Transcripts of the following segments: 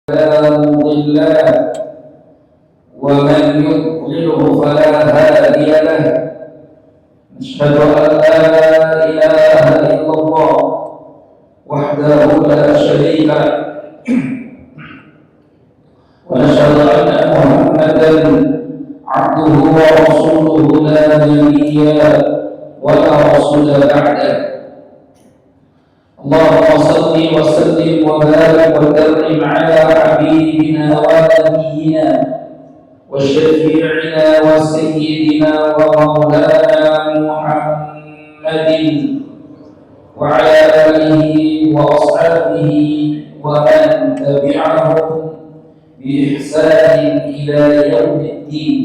فلا مضل له ومن يضلله فلا هادي له. نشهد أن لا إله إلا الله وحده لا شريك له ونشهد أن محمدا عبده ورسوله لا نبي ولا رسول بعده. اللهم صل وسلم وبارك وكرم على حبيبنا ونبينا وشفيعنا وسيدنا ومولانا محمد وعلى آله وأصحابه ومن تبعهم بإحسان إلى يوم الدين.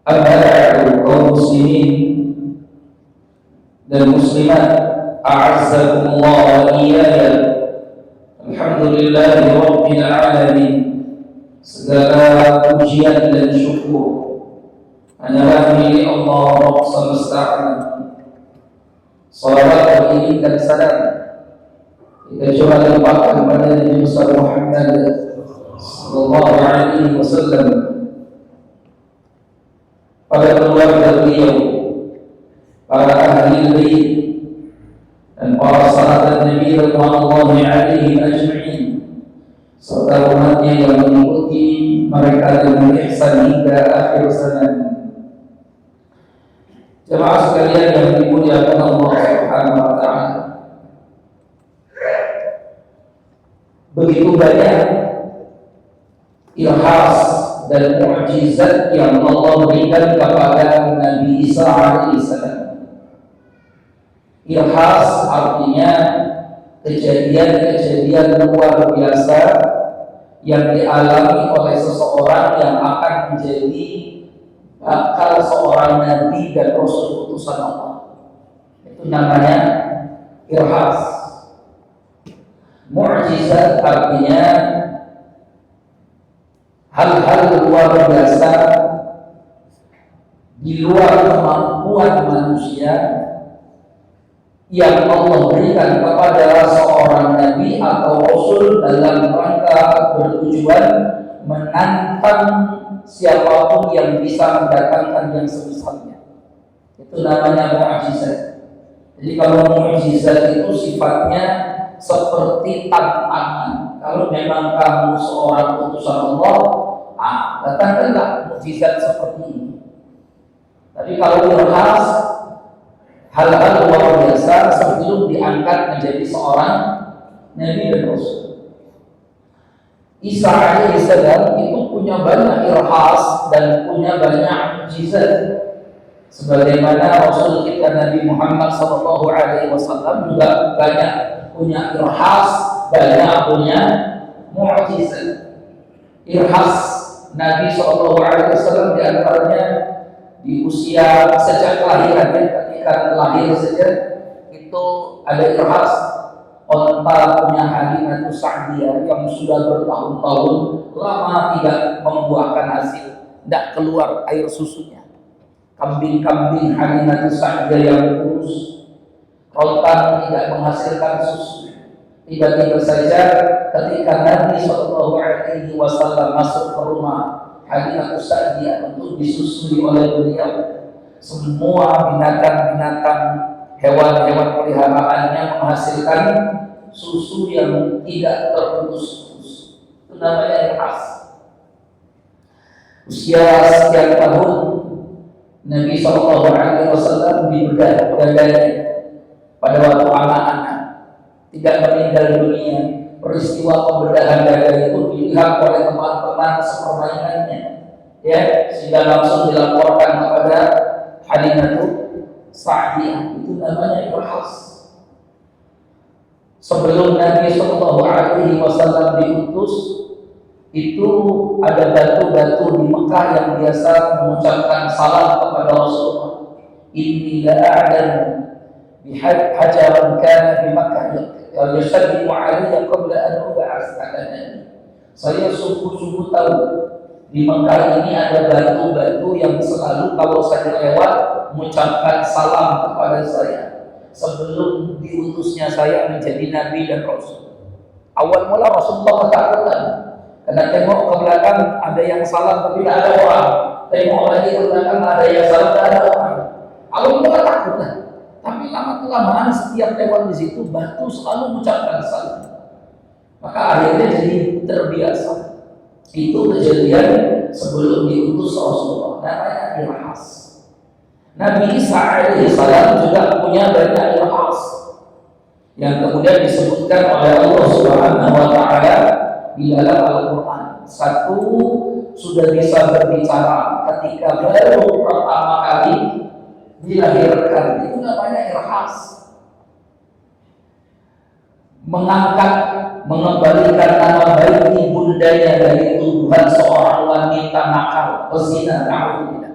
أما بعد، kaum muslimin dan muslimat, a'azzakumullah wa iyaya. Alhamdulillahi rabbil alamin. Segala pujian dan syukur hanyalah milik Allah Rabb semesta alam. Salawat dan iring dan salam kita coba limpahkan kepada Nabi Muhammad sallallahu alaihi wasallam, pada keluarga beliau, para ahli bait dan para sahabat Nabi radhiyallahu alaihim ajma'in, serta umatnya yang mengikuti mereka dengan ihsan hingga akhir zaman. Jemaah sekalian yang dimuliakan Allah Subhanahu wa taala, begitu banyak ilhas dan mukjizat yang Allah berikan kepada Nabi Isa alaihissalam. Ilhas artinya kejadian-kejadian luar biasa yang dialami oleh seseorang yang akan menjadi bakal seorang nabi dan rasul utusan Allah. Itu namanya ilhas. Mukjizat artinya hal-hal luar biasa di luar kemampuan manusia yang Allah berikan kepada seorang nabi atau rasul dalam rangka bertujuan menantang siapapun yang bisa mendatangkan yang semisalnya. Itu namanya mukjizat. Jadi kalau mukjizat itu sifatnya seperti tantangan. Kalau memang kamu seorang utusan Allah, datangkanlah mukjizat seperti ini. Tapi kalau ilhas, hal-hal luar biasa sebelum diangkat menjadi seorang nabi dan rasul. Isa alaihissalam itu punya banyak ilhas dan punya banyak mukjizat, sebagaimana Rasul kita Nabi Muhammad sallallahu alaihi wasallam juga banyak punya ilhas, banyak punya mukjizat. Ilhas Nabi sallallahu alaihi wasallam di antaranya di usia sejak kelahirannya, ketika lahir saja itu ada ilhas. Onta punya Halimah Sa'diyah yang sudah bertahun-tahun lama tidak membuahkan hasil, tidak keluar air susunya. Kambing-kambing Halimah Sa'diyah yang kurus, rontan, tidak menghasilkan susu. Tiba-tiba saja ketika Nabi SAW masuk ke rumah Halimah Sa'diyah untuk disusui oleh beliau, semua binatang-binatang, hewan-hewan peliharaannya menghasilkan susu yang tidak terputus-putus. Itu namanya ilhas. Usia sekian tahun Nabi SAW dibedah dadanya pada waktu anak-anak, tidak meninggal dunia. Peristiwa pembedahan dada itu dilihat oleh teman-teman sepermainannya, ya, sehingga langsung dilaporkan kepada Halimah Sa'diyah. Itu namanya ilhas. Sebelum Nabi SAW diutus, itu ada batu-batu di Mekah yang biasa mengucapkan salam kepada Rasulullah. Inni la'a'lamu bihajaran kana di Mekah yashaddimu 'alayya qabla an ub'ats 'ala nabi. Saya sungguh-sungguh tahu di Mekah ini ada batu-batu yang selalu kalau saya lewat mengucapkan salam kepada saya sebelum diutusnya saya menjadi nabi dan rasul. Awal mula Rasulullah ketakutan karena tengok ke belakang ada yang salam tapi tidak ada orang, tengok lagi ke belakang ada yang salam tidak ada orang. Awal mula takut lah, tapi lama-kelamaan setiap lewat di situ batu selalu mengucapkan salam, maka akhirnya jadi terbiasa. Itu kejadian sebelum diutus Rasulullah, namanya irhas. Nabi Isa alaihissalam juga punya banyak irhas yang kemudian disebutkan oleh Allah Subhanahu wa taala di dalam Al-Qur'an. Satu, sudah bisa berbicara ketika baru pertama kali dilahirkan, itu namanya irhas. Mengembalikan nama baik ibundanya dari tuduhan seorang wanita nakal, pezina, na'udzubillah.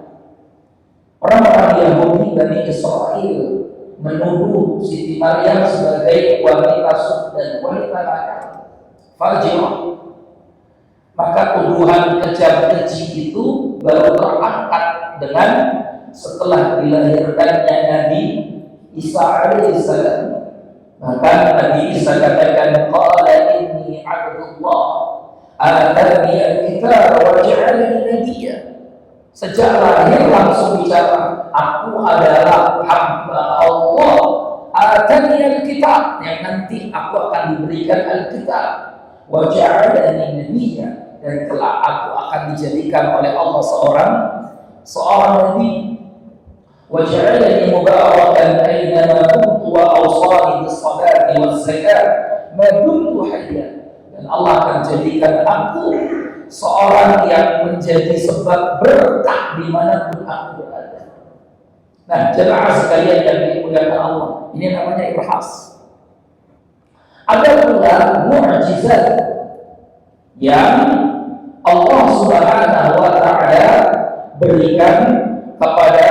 Orang-orang Yahudi Bani Israel menuduh Siti Maryam sebagai wanita dan wanita nakal, fajirah. Maka tuduhan kejam keji itu baru terangkat dengan setelah dilahirkannya Nabi Isa alaihissalam. Maka Nabi Isa katakan, qala inni abdullah atani al-kitab wa ja'alani nabiyya. Sejak lahir langsung bicara, aku adalah hamba Allah, atani al-kitab, yang nanti aku akan diberikan al-kitab, wa ja'alani nabiyya, dan kelak aku akan dijadikan oleh Allah seorang nabi. Wa ja'alani mubarakan aynama kuntu wa awsani bis-salati waz-zakat ma dumtu hayya. Dan Allah akan jadikan aku seorang yang menjadi sebab berkah dimanapun aku berada. Nah, jemaah sekalian yang dimuliakan Allah, ini namanya irhas. Ada pula mu'jizat yang Allah Subhanahu wa taala berikan kepada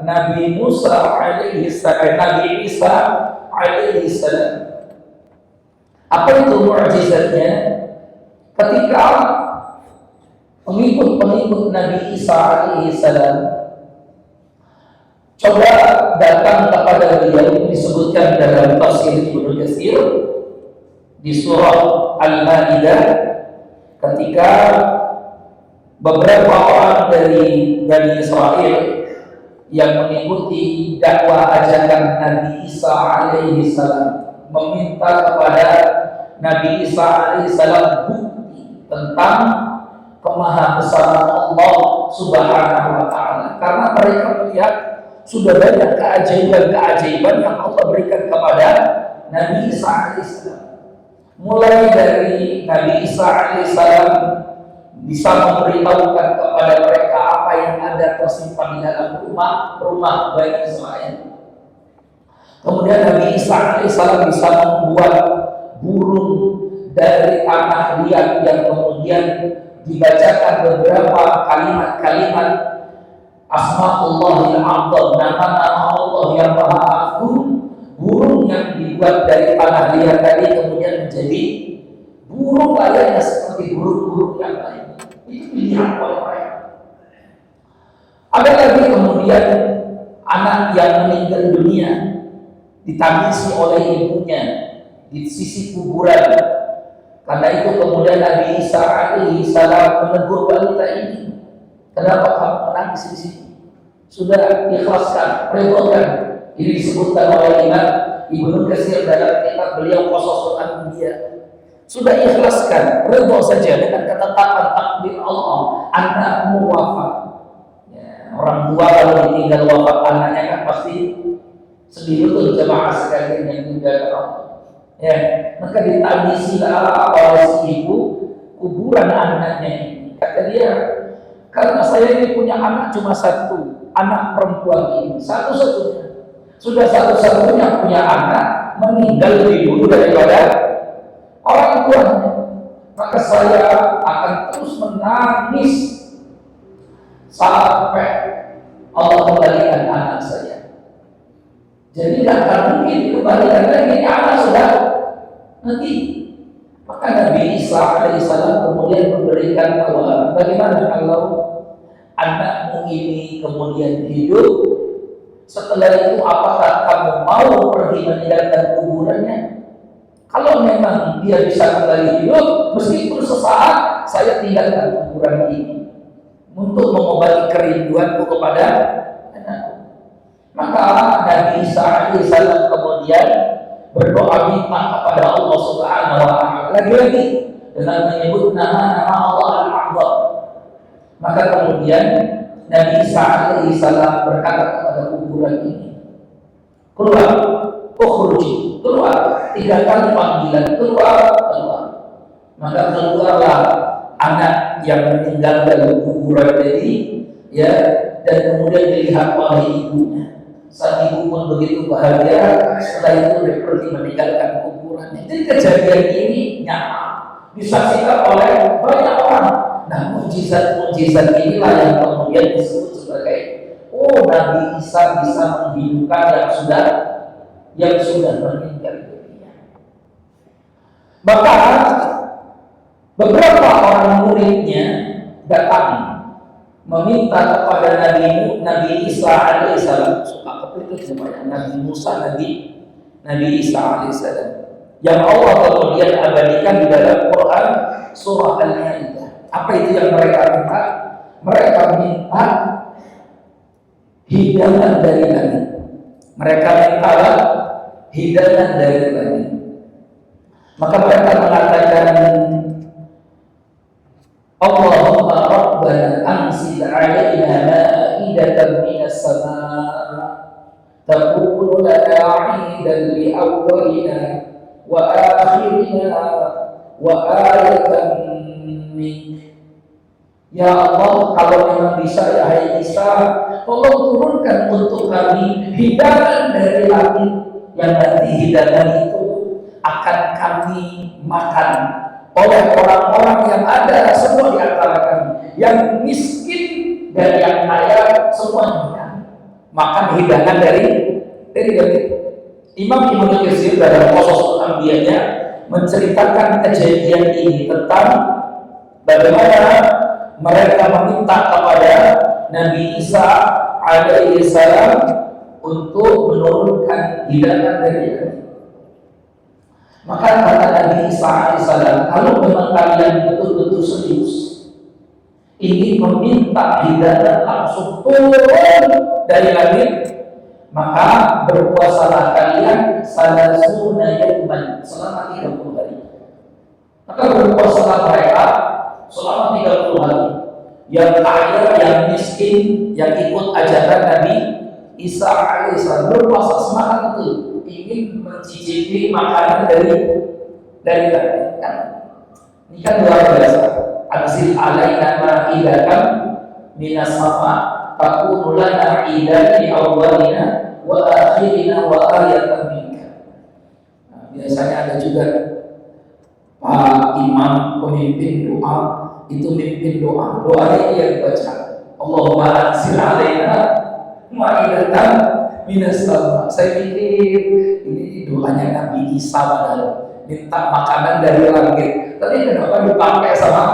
Nabi Musa alaihissalam, Nabi Isa alaihissalam. Apa itu mu'jizatnya? Ketika pengikut-pengikut Nabi Isa alaihissalam coba datang kepada beliau, disebutkan dalam tafsir Ibnu Katsir di surah Al-Maidah, ketika beberapa orang dari Bani Israel yang mengikuti dakwah ajakan Nabi Isa alaihissalam meminta kepada Nabi Isa alaihissalam bukti tentang kemahabesaran Allah Subhanahu wa taala, karena mereka melihat sudah banyak keajaiban-keajaiban yang Allah berikan kepada Nabi Isa alaihissalam. Mulai dari Nabi Isa alaihissalam bisa memberitahukan kepada mereka apa yang ada tersimpan di dalam rumah Bani Israel. Kemudian Nabi Isa alaihissalam bisa membuat burung dari tanah liat yang kemudian dibacakan beberapa kalimat-kalimat Asma'ullahil A'zam, nama-nama Allah yang Maha Agung. Burung yang dibuat dari tanah liat tadi kemudian menjadi burung layaknya seperti burung-burung yang lain. Itu dilihat oleh mereka. Ada lagi kemudian anak yang meninggal dunia ditangisi oleh ibunya di sisi kuburan. Karena itu kemudian Nabi Isa alaihissalam menegur wanita ini, kenapa kamu menangis di sini? Sudah ikhlaskan, redhakan. Ini disebutkan oleh Imam Ibnu Katsir dalam kitab beliau Qasasul Anbiya. Sudah ikhlaskan, redha saja dengan ketetapan takdir Allah, anakmu wafat. Ya, orang tua kalau ditinggal wafat anaknya kan pasti sedih betul jemaah sekalian yang tinggal Allah. Ya, maka ditangisilah oleh si ibu kuburan anaknya ini. Kata dia, karena saya ini punya anak cuma satu, anak perempuan ini, satu-satunya. Sudah satu-satunya punya anak, meninggal lebih dulu daripada orang tuanya. Maka saya akan terus menangis sampai Allah kembalikan anak saya. Jadi tidak akan mungkin dikembalikan lagi, anak sudah nanti. Maka Nabi Isa alaihissalam kemudian memberikan tawaran, bagaimana kalau anakmu ini kemudian hidup, setelah itu apakah kamu mau pergi meninggalkan kuburannya? Kalau memang dia bisa kembali hidup, meskipun sesaat, saya tinggalkan kuburan ini untuk mengobati kerinduanku kepada anakku. Maka Nabi Isa alaihissalam kemudian berdoa minta kepada Allah Subhanahu wa taala lagi-lagi dengan menyebut nama-nama Allah Al-A'zam. Maka kemudian Nabi Isa alaihissalam berkata kepada kuburan ini, keluar, ukhruji, keluar. 3 kali panggilan, keluar, keluar. Maka keluarlah anak yang meninggal dalam kuburan tadi, ya, dan kemudian dilihat oleh ibunya. Sang ibu pun begitu bahagia. Setelah itu dia pergi meninggalkan kuburannya. Jadi kejadian ini nyata, disaksikan oleh banyak orang. Nah, mukjizat-mukjizat inilah yang kemudian disebut sebagai Nabi Isa bisa menghidupkan yang sudah meninggal dunia. Maka beberapa orang muridnya datang meminta kepada Nabi Isa alaihissalam, suka kepikir semuanya, Nabi Musa, Nabi Isa alaihissalam, yang Allah kemudian abadikan di dalam Quran surah Al-Maidah. Apa itu yang mereka minta? Mereka minta hidangan dari langit. Mereka minta hidangan dari langit. Maka mereka mengatakan, Allahumma rabbana anzil alaina ma'idatan minas sama' takunu lana 'idan li awwalina wa akhirina wa ayatan mink. Ya Allah, kalau memang bisa, ya hai Isa, tolong turunkan untuk kami hidangan dari langit, yang nanti hidangan itu akan kami makan oleh orang-orang yang ada semua di antara kami, yang miskin dan yang kaya semuanya makan hidangan dari langit. Imam Ibnu Katsir dalam Qasas Anbiya'nya menceritakan kejadian ini tentang bagaimana mereka meminta kepada Nabi Isa alaihissalam untuk menurunkan hidangan dari langit. Maka kata Nabi Isa alaihissalam, kalau memang kalian betul-betul serius ingin meminta hidangan langsung turun dari langit, maka berpuasalah kalian salasuna yauman, selama 30 hari. Maka berpuasalah mereka selama 30 hari. Yang kaya, yang miskin, yang ikut ajaran Nabi Isa alaihissalam berpuasa semangat itu, ingin mencicipi makanan dari langit. Ini kan luar biasa. Anzil alaina ma'idatan minas sama' takunu lana 'idan li awwalina wa akhirina wa ayatan minka. Biasanya ada juga Pak Imam pemimpin doa, itu mimpin doanya yang dibaca, Allahumma anzil alaina ma'idatan minas sama'. Saya pikir ini doanya Nabi Isa padahal minta makanan dari langit. Tadi kenapa dipakai sama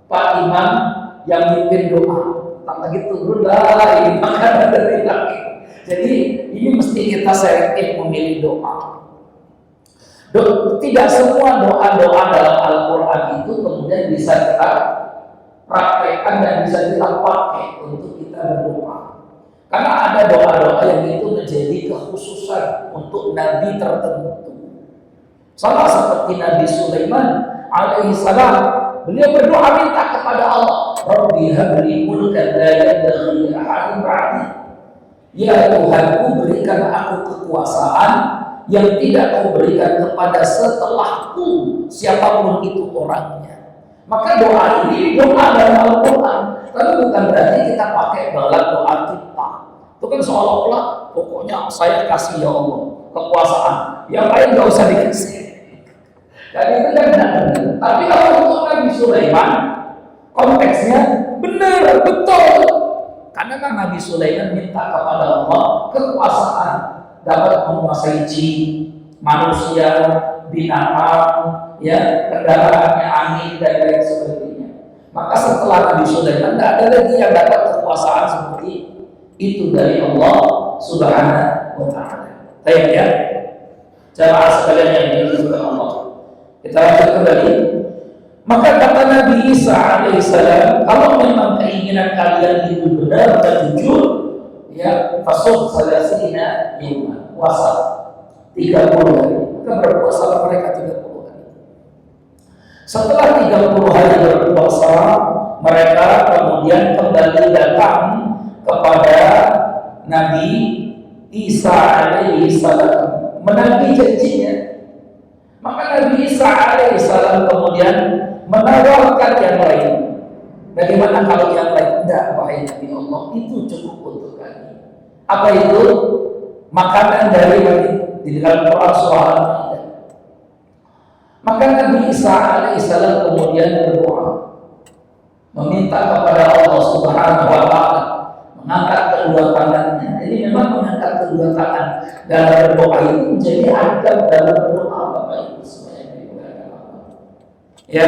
Pak Imam yang mimpin doa? Tak lagi turunlah ini makanan dari langit. Jadi ini mesti kita selektif memilih doa. Tidak semua doa-doa dalam Al-Quran itu kemudian bisa kita praktekkan dan bisa kita pakai untuk kita berdoa. Karena ada doa-doa yang itu menjadi kekhususan untuk nabi tertentu. Sama seperti Nabi Sulaiman alaihissalam, beliau berdoa minta kepada Allah, Rabbi habli mulkan la yanbaghi li ahadin ba'di. Ya Tuhanku, berikan aku kekuasaan yang tidak kau berikan kepada setelahku, siapapun itu orangnya. Maka doa ini doa dalam Al-Quran, tapi bukan berarti kita pakai dalam doa kita. Itu kan seolah-olah pokoknya saya kasih ya Allah kekuasaan, yang lain gak usah dikasih. Dan itu kan benar. Tapi kalau untuk Nabi Sulaiman, konteksnya benar, betul. Karena kan Nabi Sulaiman minta kepada Allah kekuasaan, dapat menguasai jin, manusia, binatang, ya, kendaraannya angin dan lain sebagainya. Maka setelah Nabi Sulaiman tidak ada lagi yang dapat kekuasaan seperti itu dari Allah Subhanahu wa Ta'ala. Baik ya. Jamaah sekalian yang dimuliakan Allah. Kita lanjut kembali. Maka kata Nabi Isa alaihissalam, kalau memang keinginan kalian itu benar dan jujur, ya fasum salasina yawma, puasa 30 hari. Maka berpuasa mereka 30 hari. Setelah 30 hari berpuasa, mereka kemudian kembali datang kepada Nabi Isa alaihissalam menagih janjinya. Maka Nabi Isa alaihissalam kemudian menawarkan yang lain. Bagaimana kalau yang lain? Tidak, wahai Nabi Allah, itu cukup untuk kami. Apa itu? Makanan dari di dalam Quran surah Al-Maidah. Maka Nabi Isa alaihissalam kemudian berdoa, meminta kepada Allah Subhanahu wa Ta'ala, mengangkat kedua tangannya. Jadi memang mengangkat kedua tangan dalam berdoa itu menjadi adab dalam berdoa, Bapak Ibu semuanya. Ya,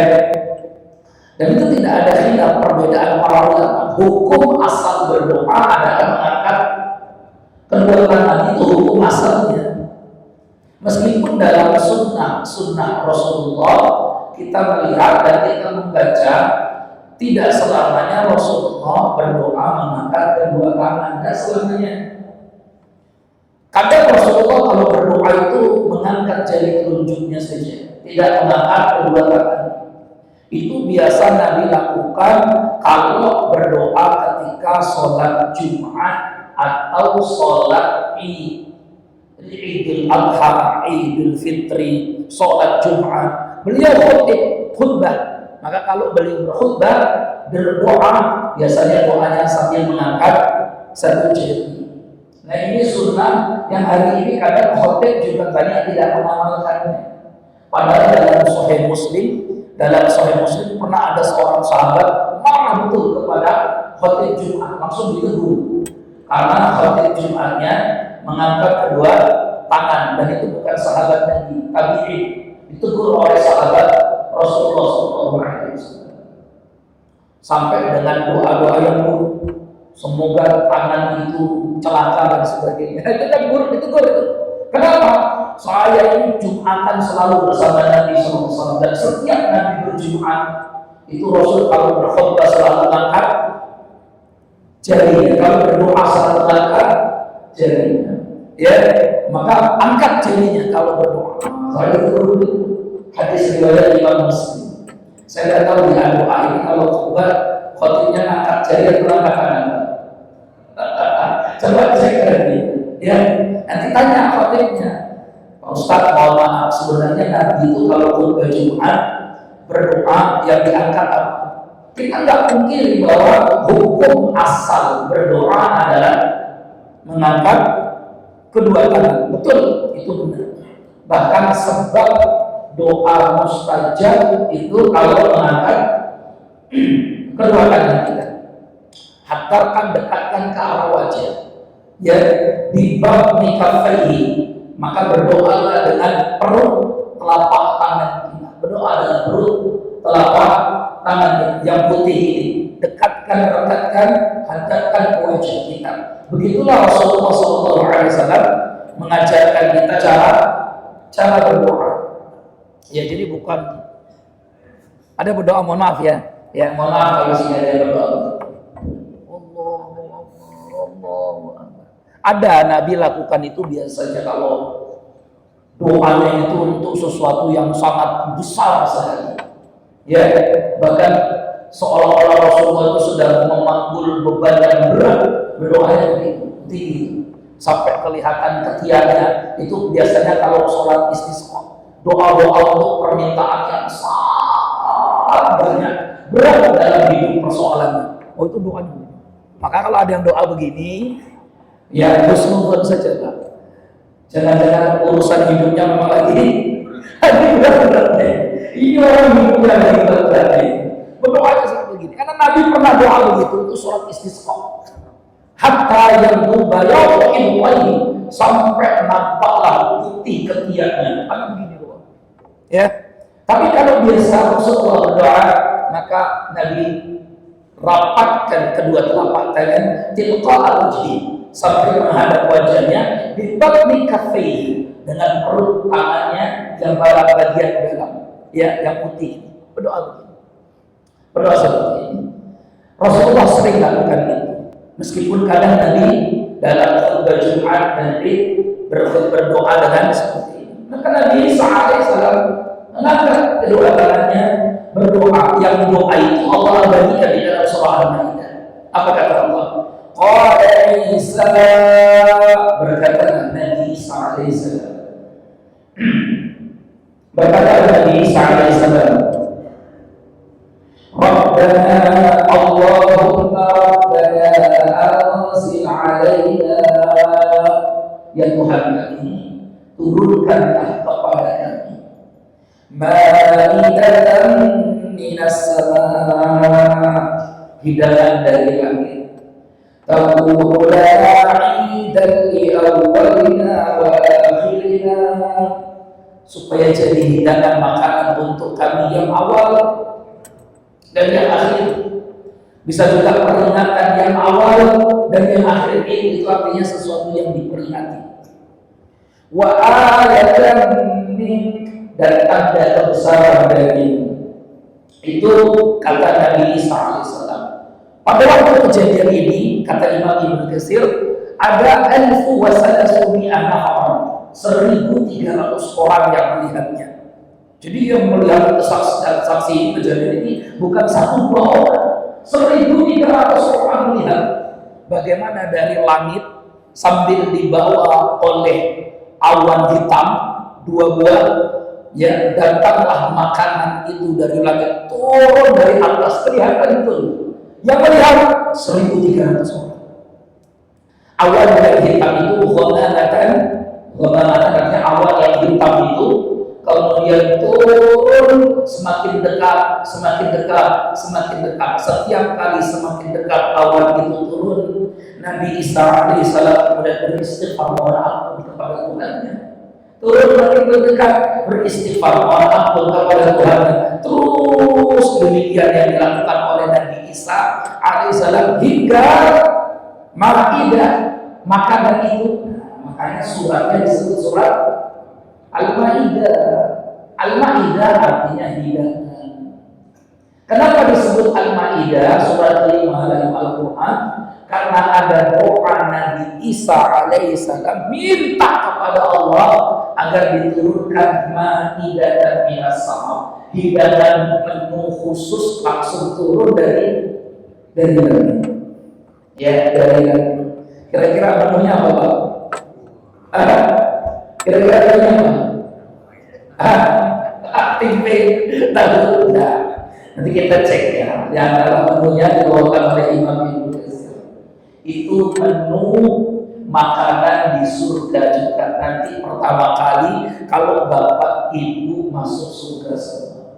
dan itu tidak ada khilaf perbedaan para ulama. Hukum asal berdoa adalah mengangkat kedua tangan, itu hukum asalnya. Meskipun dalam sunnah Rasulullah kita melihat dan kita membaca tidak selamanya Rasulullah berdoa mengangkat kedua tangan, tidak selamanya. Kadang Rasulullah kalau berdoa itu mengangkat jari telunjuknya saja, tidak mengangkat kedua tangan. Itu biasa Nabi lakukan kalau berdoa ketika sholat Jumat atau sholat Idul Adha, Idul Fitri, sholat Jumat. Beliau khutbah. Maka kalau beliau berkhutbah, berdoa, biasanya doanya sambil mengangkat satu jari. Nah ini sunnah yang hari ini kadang khotib juga banyak tidak mengamalkannya. Padahal dalam Sahih Muslim pernah ada seorang sahabat marah betul kepada khotib Jumat, langsung ditegur karena khotib Jumatnya mengangkat kedua tangan, dan itu bukan sahabat Nabi, tabi'in, ditegur oleh sahabat Rasulullah SAW sampai dengan doa-doa yang buruk, semoga tangan itu celaka dan sebagainya. Itu kan buruk, ditegur itu. Kenapa? Saya ini Jumatan selalu bersama Nabi SAW, dan setiap Nabi berjumat itu Rasul kalau berkhutbah selalu angkat jarinya, kalau berdoa selalu angkat jarinya. Ya, maka angkat jarinya kalau berdoa. Saya itu hadis riwayat Imam Muslim. Saya tidak tahu di doa ini kalau khotibnya angkat jari atau angkat tangan. Coba cek lagi. Ya, nanti tanya khotibnya, Pak Ustaz, mohon maaf, sebenarnya Nabi itu kalau khutbah Jumat berdoa yang diangkat apa? Kita nggak mungkin bahwa hukum asal berdoa adalah mengangkat kedua tangan. Betul, itu benar. Bahkan sebab doa mustajab itu kalau mengangkat kedua tangan kita. Hantarkan, dekatkan ke arah wajah. Ya, di bab nikafaihi, maka berdoalah dengan perut telapak tangan kita. Berdoa dengan perut telapak tangan yang putih ini. Dekatkan, hantarkan ke wajah kita. Begitulah Rasulullah SAW mengajarkan kita cara berdoa. Ya, jadi bukan ada berdoa, mohon maaf ya. Ya, mohon maaf kalau sini ada berdoa. Ada Nabi lakukan itu biasanya kalau doanya itu untuk sesuatu yang sangat besar sekali. Ya, bahkan seolah-olah Rasulullah itu sedang memanggul beban yang berat, berdoanya tinggi sampai kelihatan ketiaknya. Itu biasanya kalau sholat istisqa, doa-doa untuk permintaan yang sangat banyak, berat dalam hidup persoalannya. Oh, itu doanya. Maka kalau ada yang doa begini, ya husnuzon saja Pak. Jangan-jangan urusan hidupnya memang lagi berat-berat. Ini orang hidupnya lagi berat. Berdoanya seperti begini. Karena Nabi pernah doa begitu, itu sholat istisqa. Hatta yang bayauhin wajhi, sampai nampaklah putih ketiaknya. Karena begini doa. Ya. Tapi kalau biasa Rasulullah berdoa, maka Nabi rapatkan kedua telapak tangan tilqa al-wajhi sampai menghadap wajahnya, di batni kaffaihi, dengan perut tangannya yang bagian dalam, ya, yang putih. Berdoa begini. Berdoa seperti ini. Rasulullah sering lakukan itu. Meskipun kadang Nabi dalam khutbah Jumat dan Id berdoa dengan seperti ini. Maka Nabi Isa alaihissalam mengangkat kedua tangannya berdoa. Yang doa itu Allah bagikan di dalam surah Al-Maidah. Apa kata Allah? Qala Isa, berkata Nabi Isa alaihissalam. Berkata Nabi Isa alaihissalam, Rabbana Allahumma Rabbana anzil alaina, ya Tuhan kami, turunkanlah kepada kami ma'idatan minas sama', hidangan dari langit, takunu lana 'idan li awwalina wa akhirina, supaya jadi hidangan makanan untuk kami yang awal dan yang akhir. Bisa juga peringatan yang awal dan yang akhir. Itu artinya sesuatu yang diperingati. Wa ayatan mink, dan tanda kebesaran darimu. Itu kata Nabi Isa alaihissalam. Pada waktu kejadian ini, kata Imam Ibnu Katsir, ada 1,300 orang yang melihatnya. Jadi yang melihat saksi kejadian ini bukan 1-2 orang, 1,300 orang melihat bagaimana dari langit sambil dibawa oleh awan hitam 2 buah, ya, datanglah makanan itu dari langit turun dari atas, kelihatan itu. Yang melihat 1,300 orang. Awan yang hitam itu ghamamatan artinya awan yang hitam itu kemudian turun semakin dekat. Setiap kali semakin dekat awan itu turun, Nabi Isa alaihissalam kemudian beristighfar mohon ampun kepada Tuhannya. Turun makin mendekat, beristighfar mohon ampun kepada Tuhannya. Terus demikian yang dilakukan oleh Nabi Isa alaihissalam hingga Maidah, makanan itu. Makanya suratnya disebut surat Al-Maidah. Al-Maidah artinya hidangan. Kenapa disebut Al-Maidah, surat 5 dalam Al-Quran? Karena ada doa Nabi Isa alaihissalam minta kepada Allah agar diturunkan Maidah dan minas sama, hidangan menu khusus langsung turun dari langit. Ya, dari langit. Kira-kira menunya apa, Pak? Kira-kira menunya apa? Tempe, tahu enggak? Nanti kita cek ya. Yang dalam menunya dibawakan oleh Imam Ibnu Katsir. Itu menu makanan di surga juga nanti pertama kali kalau Bapak Ibu masuk surga semua.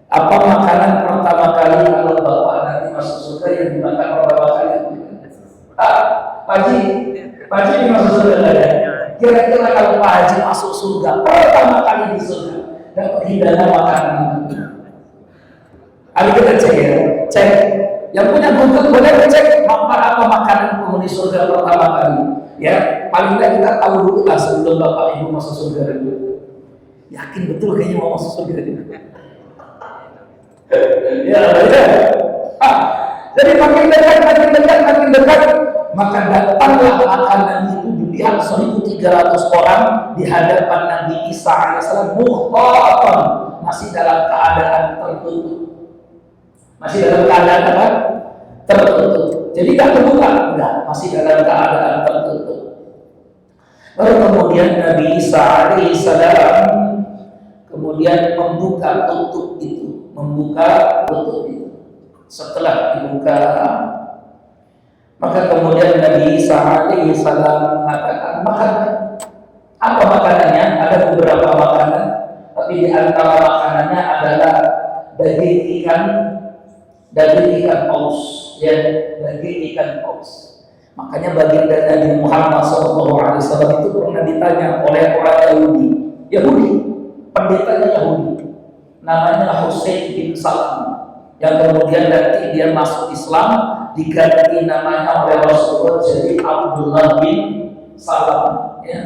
Apa makanan pertama kali kalau Bapak nanti masuk surga yang dimakan pertama kali? Pak Haji masuk surga ya? Kira-kira kalau Pak Haji masuk surga pertama kali di surga dapat hidangan makanan. Ayo kita cek ya, cek. Yang punya Google boleh cek apa makanan penghuni surga pertama kali. Ya, paling tidak kita tahu dulu lah sebelum Bapak Ibu masuk surga dulu. Yakin betul kayaknya mau masuk surga dulu. Ya. Jadi makin dekat, maka datanglah makanan itu dilihat 1,300 orang di hadapan Nabi Isa alaihissalam muhtatan, masih dalam keadaan tertutup. Masih dalam keadaan apa? Tertutup. Jadi tidak terbuka, enggak, masih dalam keadaan tertutup. Lalu kemudian Nabi Isa alaihissalam kemudian membuka tutup itu. Setelah dibuka, maka kemudian Nabi Isa alaihissalam mengatakan makanan. Apa makanannya? Ada beberapa makanan, tapi di antara makanannya adalah daging ikan paus, ya, daging ikan paus. Makanya baginda Nabi Muhammad SAW itu pernah ditanya oleh orang Yahudi, pendetanya Yahudi, namanya Husain bin Salam, yang kemudian nanti dia masuk Islam, diganti namanya oleh Rasulullah jadi Abdullah bin Salam. ya,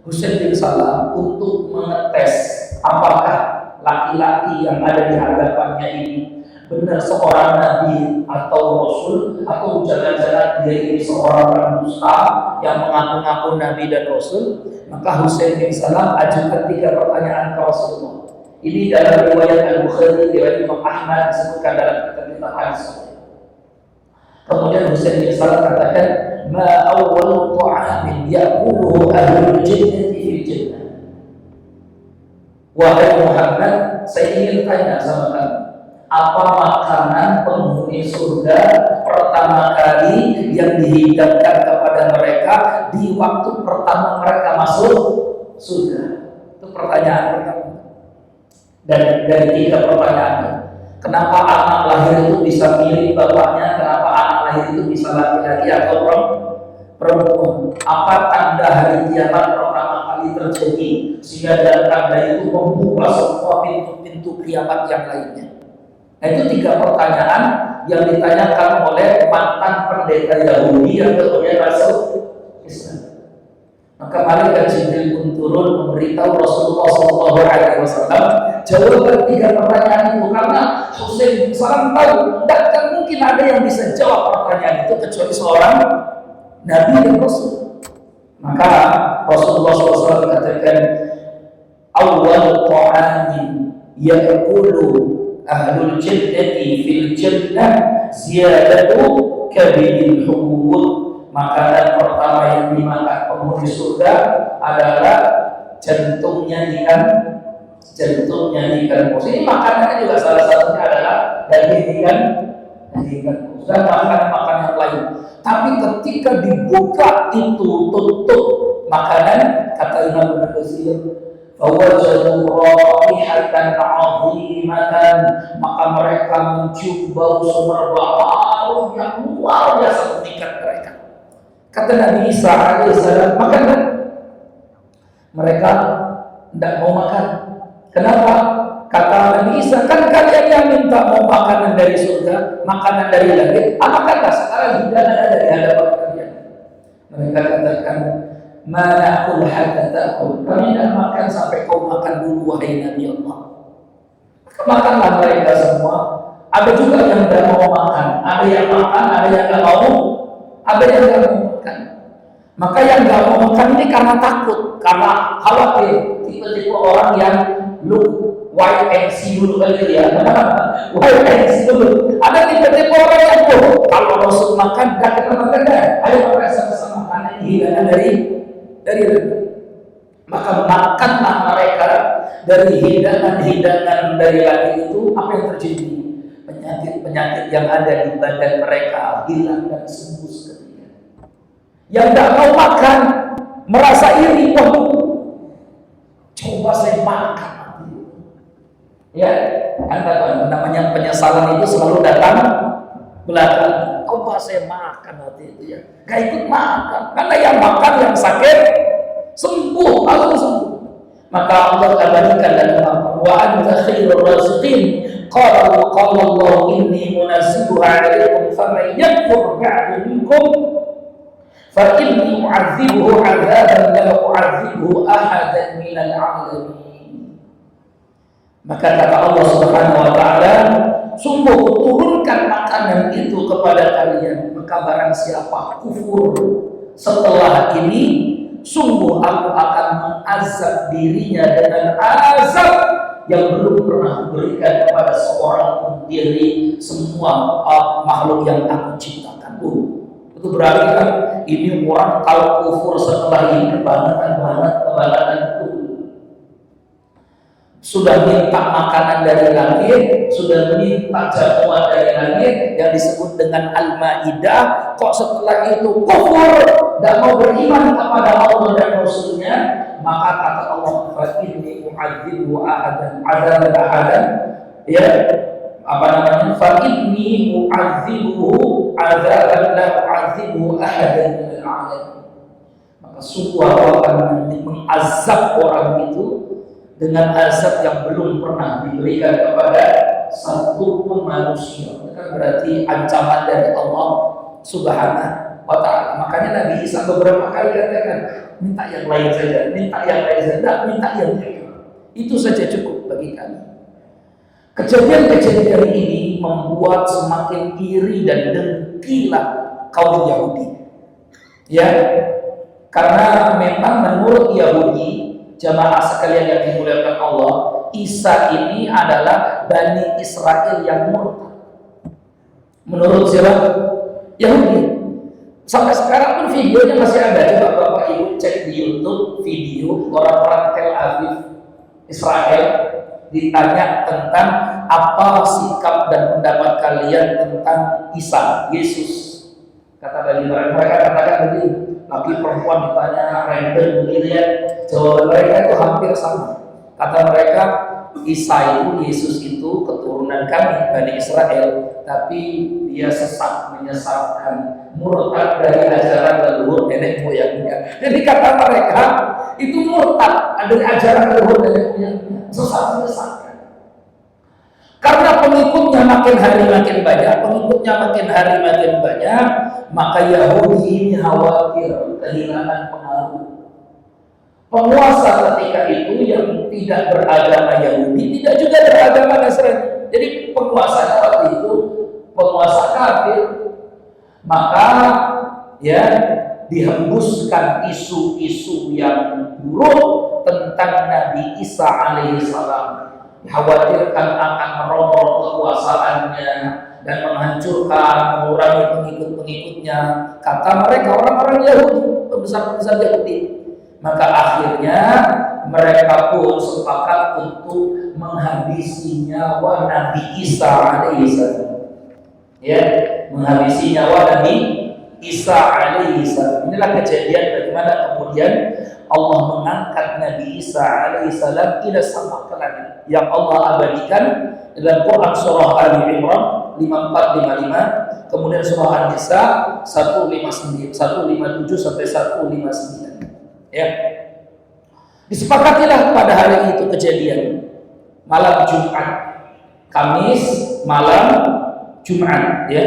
Husain bin Salam untuk mengetes apakah laki-laki yang ada di hadapannya ini benar seorang nabi atau rasul, atau jangan-jangan dia ini seorang pendusta yang mengaku-ngaku nabi dan rasul. Maka Husain bin Salam ajukan 3 pertanyaan ke Rasulullah. Ini dalam riwayat Al-Bukhari, riwayat Imam Ahmad disebutkan dalam kitab hadis. Kemudian Husain bin Salam katakan, ma awwalu ta'amin ya'kuluhu ahlul jannati fil jannah. Wahai Muhammad, saya ingin tanya sama kamu, apa makanan penghuni surga pertama kali yang dihidangkan kepada mereka di waktu pertama mereka masuk surga? Itu pertanyaan pertama. Dan dari 3 pertanyaan, kenapa anak lahir itu bisa mirip bapaknya? Kenapa anak lahir itu bisa laki-laki atau perempuan? Apa tanda hari kiamat pertama kali terjadi sehingga dalam tanda itu membuka semua pintu-pintu kiamat yang lainnya? Nah, itu 3 pertanyaan yang ditanyakan oleh mantan pendeta Yahudi yang kemudian masuk Islam. Maka malaikat Jibril pun turun memberitahu Rasulullah SAW jawaban 3 pertanyaan itu, karena Husain bin Salam tahu tidak akan mungkin ada yang bisa jawab pertanyaan itu kecuali seorang Nabi dan Rasul. Maka Rasulullah SAW katakan, awal ta'amin ya'kulu ahlul jannati fil jannah ziyadatu kabidil hubud. Makanan pertama yang dimakan penghuni surga adalah jantungnya ikan paus. Ini makanannya juga salah satunya adalah daging ikan paus dan makanan-makanan yang lain. Tapi ketika dibuka itu tutup makanan, kata Imam Ibnu Katsir, fawajadu raihatan 'azimatan, maka mereka mencium bau semerbak yang luar biasa meningkat mereka. Kata Nabi Isa alaihissalam, makanlah. Mereka tidak mau makan. Kenapa? Kata Nabi Isa, kan kalian yang minta mau makanan dari surga, makanan dari langit, makanlah, sekarang hidangan ada di hadapan kalian. Mereka katakan, mana akul hatta ta'kul, kami tidak makan sampai kau makan dulu, wahai Nabi Allah. Makanlah mereka semua. Ada juga yang tidak mau makan, ada yang makan, ada yang tidak mau, ada yang tidak mau makan. Maka yang tidak mau makan ini karena takut, karena khawatir tipe-tipe orang yang look wait and see dulu kali ya. Wait and see dulu. Ada tipe-tipe orang yang kalau Rasul makan, dah kita makan dah. Ayo makan sama-sama, karena hidangan dari maka makanlah mereka dari hidangan dari langit itu. Apa yang terjadi? Penyakit yang ada di badan mereka hilang dan sembuh seketika. Yang tidak mau makan merasa iri, coba saya makan. Ya, kan namanya penyesalan itu selalu datang belakang. Coba saya makan hati itu ya, gak ikut makan. Karena yang makan yang sakit sembuh, langsung sembuh. Maka Allah abadikan dalam Al-Quran, wa anta khairur raziqin. Qala Allah inni munazziluha 'alaikum faman yakfur ba'da minkum fa inni u'adzibuhu 'adzaban la u'adzibuhu ahadan minal 'alamin. Maka kata Allah Subhanahu wa taala, sungguh turunkan makanan itu kepada kalian, maka barang siapa kufur setelah ini, sungguh aku akan mengazab dirinya dengan azab yang belum pernah diberikan kepada seorang pun dari semua makhluk yang aku ciptakan. Itu berarti kan ini orang kalau kufur setelah ini kebangetan itu. Sudah minta makanan dari langit, sudah minta jamuan dari langit yang disebut dengan Al-Maidah, kok setelah itu kufur, tidak mau beriman kepada Allah dan Rasulnya, maka kata Allah, fa inni u'adzibu ahadan, ya, apa namanya? Fa inni u'adzibuhu adzaban la u'adzibu ahadan minal 'alamin. Maka sungguh Allah akan mengazab orang itu dengan azab yang belum pernah diberikan kepada satu pun manusia. Itu kan berarti ancaman dari Allah Subhanahu wa ta'ala. Makanya Nabi Isa beberapa kali katakan, minta yang lain saja, minta yang lain saja, minta yang lain. Itu saja cukup bagi kami. Kejadian-kejadian ini membuat semakin iri dan dengkilah kaum Yahudi. Ya, karena memang menurut Yahudi, jamaah sekalian yang dimuliakan Allah, Isa ini adalah Bani Israel yang murtad. Menurut siapa? Yahudi. Sampai sekarang pun videonya masih ada. Coba Bapak Ibu cek di YouTube video orang-orang Tel Aviv, Israel, ditanya tentang apa sikap dan pendapat kalian tentang Isa, Yesus. Kata bagi mereka katakan begini, laki perempuan ditanya random begini ya, jawaban mereka itu hampir sama. Kata mereka, Isa itu, Yesus itu keturunan kami, Bani Israel, tapi dia sesat, menyesatkan, murtad dari ajaran leluhur nenek moyangnya. Jadi kata mereka, itu murtad dari ajaran leluhur nenek moyangnya, sesat, menyesatkan. Karena pengikutnya makin hari makin banyak, maka Yahudi ini khawatir kehilangan pengaruh. Penguasa ketika itu yang tidak beragama Yahudi, tidak juga beragama Nasrani. Jadi penguasanya waktu itu penguasa kafir. Maka ya dihembuskan isu-isu yang buruk tentang Nabi Isa alaihissalam. Dikhawatirkan akan meroboh kekuasaannya dan menghancurkan, mengurangi pengikut-pengikutnya. Kata mereka orang-orang Yahudi, pembesar-pembesar Yahudi. Maka akhirnya mereka pun sepakat untuk menghabisi nyawa Nabi Isa alaihissalam. Ya, menghabisi nyawa Nabi Isa alaihissalam. Inilah kejadian bagaimana kemudian Allah mengangkat Nabi Isa alaihissalam ila sama ke langit, yang Allah abadikan dalam Quran surah Ali Imran 54-55, kemudian surah An-Nisa 157 sampai 159. Ya. Disepakatilah pada hari itu kejadian malam Jumat, Kamis malam Jumat, ya.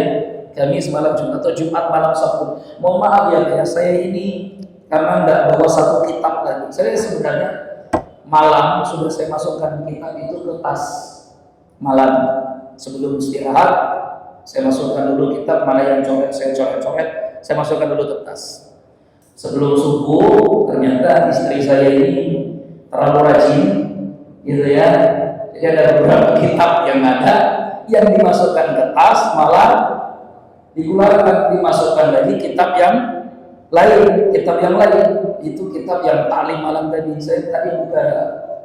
Kamis malam Jumat atau Jumat malam Sabtu. Mohon maaf ya, saya ini karena tidak bawa satu kitab lagi. Saya sebenarnya malam sudah saya masukkan kitab itu ke tas malam. Sebelum istirahat, saya masukkan dulu kitab, mana yang coret, saya coret-coret, saya masukkan dulu ke tas. Sebelum subuh, ternyata istri saya ini terlalu rajin, gitu ya. Jadi ada beberapa kitab yang ada, yang dimasukkan ke tas, malah dikeluarkan, dimasukkan lagi kitab yang lain, itu kitab yang taklim malam tadi. Saya tadi buka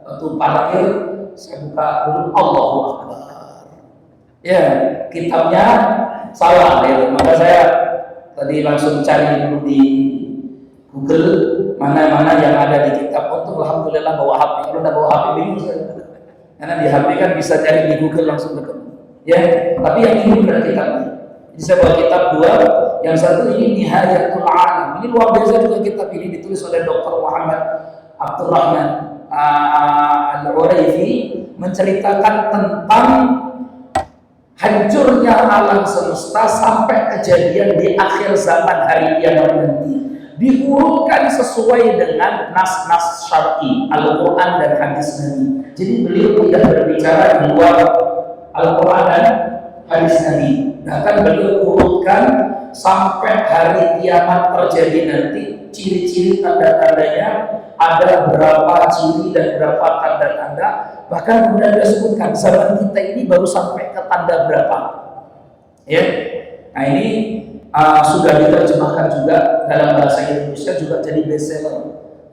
waktu parkir, saya buka dulu Allahu Akbar. Ya, kitabnya salah ya. Maka saya tadi langsung cari dulu di Google mana-mana yang ada di kitab. Untuk alhamdulillah bawa HP. Kalau tidak bawa HP bingung saya. Karena di HP kan bisa cari di Google langsung ketemu. Ya, tapi yang ini bukan kitabnya. Jadi saya bawa kitab dua. Yang satu ini Nihayatul Alam. Ini luar biasa juga kitab ini, ditulis oleh Dr. Muhammad Abdurrahman Al-Uraifi, menceritakan tentang hancurnya alam semesta sampai kejadian di akhir zaman hari kiamat nanti. Diurutkan sesuai dengan nas-nas syar'i, Al-Quran dan hadis Nabi. Jadi beliau tidak berbicara di luar Al-Quran dan hadis Nabi. Bahkan beliau urutkan sampai hari kiamat terjadi nanti, ciri-ciri tanda-tandanya, ada berapa ciri dan berapa tanda-tanda. Bahkan kemudian dia sebutkan zaman kita ini baru sampai ke tanda berapa. Ya, nah ini sudah diterjemahkan juga dalam bahasa Indonesia, juga jadi bestseller.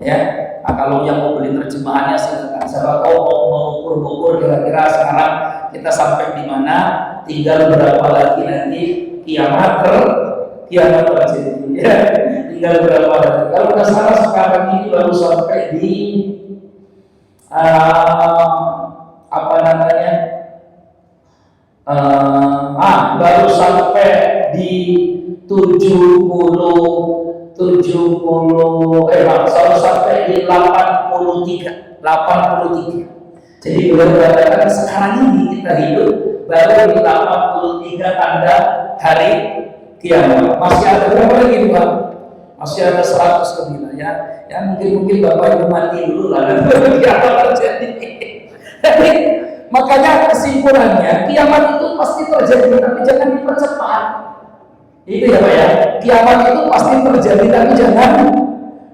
Ya, nah, kalau yang mau beli terjemahannya silakan. Siapa tahu mau ukur-ukur kira-kira sekarang kita sampai di mana, tinggal berapa lagi nanti kiamat terjadi. Ya, tinggal berapa lagi. Kalau nggak salah sekarang ini baru sampai di baru sampai di 83, sampai di 83. Jadi beliau katakan sekarang ini kita hidup baru di 83 tanda hari kiamat. Masih ada berapa lagi Pak? Masih ada 100 lebih ya. Ya mungkin Bapak Ibu mati dulu lah dan kiamat terjadi. Jadi makanya kesimpulannya kiamat itu pasti terjadi tapi jangan dipercepat. Itu ya Pak ya. Kiamat itu pasti terjadi tapi jangan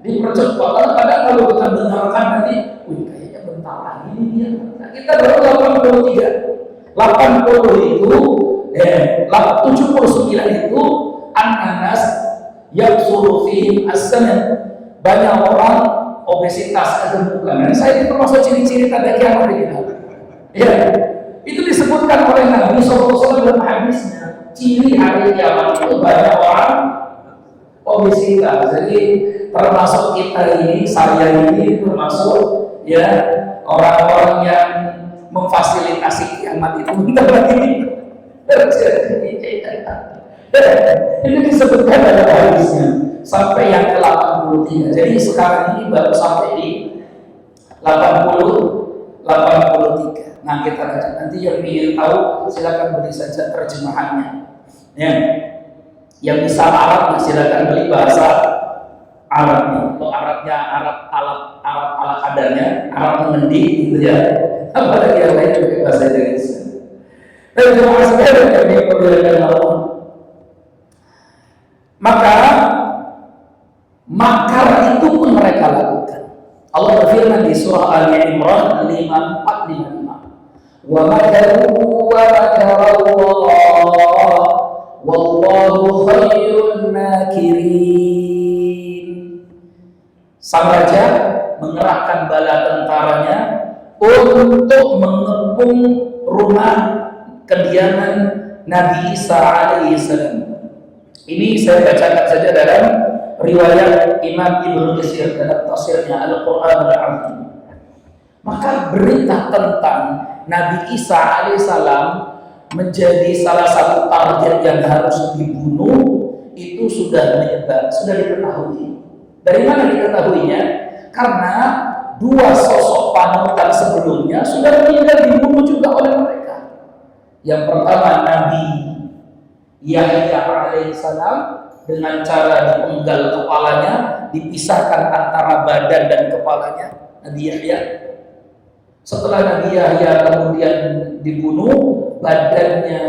dipercepat. Karena kadang kalau kita dengarkan nanti, kayaknya bentar lagi ini dia. Nah, kita baru 83. 80 itu 79 itu an-nas yaksuru fihim as-saman. Banyak orang obesitas, kegemukan. Dan saya itu termasuk ciri-ciri tanda kiamat ini. Ya, itu disebutkan oleh Nabi SAW dalam hadisnya. Ciri hari kiamat itu banyak orang obesitas. Jadi termasuk kita ini, saya ini termasuk ya orang-orang yang memfasilitasi kiamat itu. Ini disebutkan dalam hadisnya sampai yang ke-83. Jadi sekarang ini baru sampai di 83. Nah kita baca nanti yang ingin tahu silakan beli saja terjemahannya. Ya. Yang bisa Arab silakan beli bahasa Arabnya. Kalau Arabnya Arab ala kadarnya, Arab mengendi gitu ya. Apalagi yang lain pakai bahasa Indonesia. Dan terima kasih yang diperbolehkan Allah. Maka makar itu pun mereka lakukan. Allah berfirman di surah Ali Imran 5455. Wa makaru wa makarallah wallahu khairun makirin. Sang raja mengerahkan bala tentaranya untuk mengepung rumah kediaman Nabi Isa alaihi salam. Ini saya bacakan saja dalam riwayat Imam Ibnu Katsir dalam tafsirnya Al-Qur'an Al-Azim. Maka berita tentang Nabi Isa alaihissalam menjadi salah satu target yang harus dibunuh itu sudah menyebar, sudah diketahui. Dari mana diketahuinya? Karena dua sosok panutan sebelumnya sudah meninggal dibunuh juga oleh mereka. Yang pertama Nabi Yahya alaihissalam dengan cara dipenggal kepalanya, dipisahkan antara badan dan kepalanya Nabi Yahya. Setelah Nabi Yahya kemudian dibunuh, badannya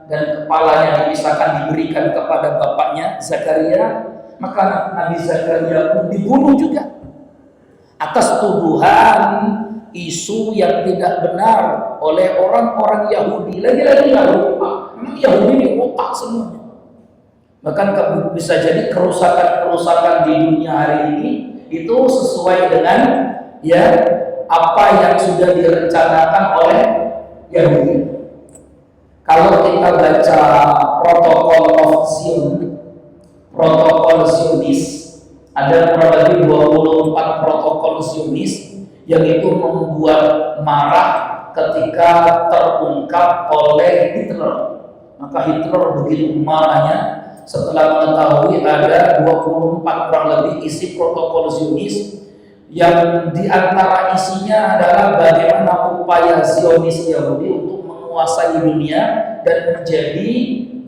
dan kepalanya dipisahkan diberikan kepada bapaknya Zakaria, maka Nabi Zakaria pun dibunuh juga atas tuduhan isu yang tidak benar oleh orang-orang Yahudi. Lagi-lagi nggak lupa, memang Yahudi ini otak semuanya. Bahkan bisa jadi kerusakan-kerusakan di dunia hari ini itu sesuai dengan ya apa yang sudah direncanakan oleh Yahudi. Kalau kita baca protokol Zionis, ada kurang lebih 24 protokol Zionis yang itu membuat marah ketika terungkap oleh Hitler. Maka Hitler begitu marahnya setelah mengetahui ada 24 kurang lebih isi protokol Zionis yang diantara isinya adalah bagaimana upaya Zionis Yahudi untuk menguasai dunia dan menjadi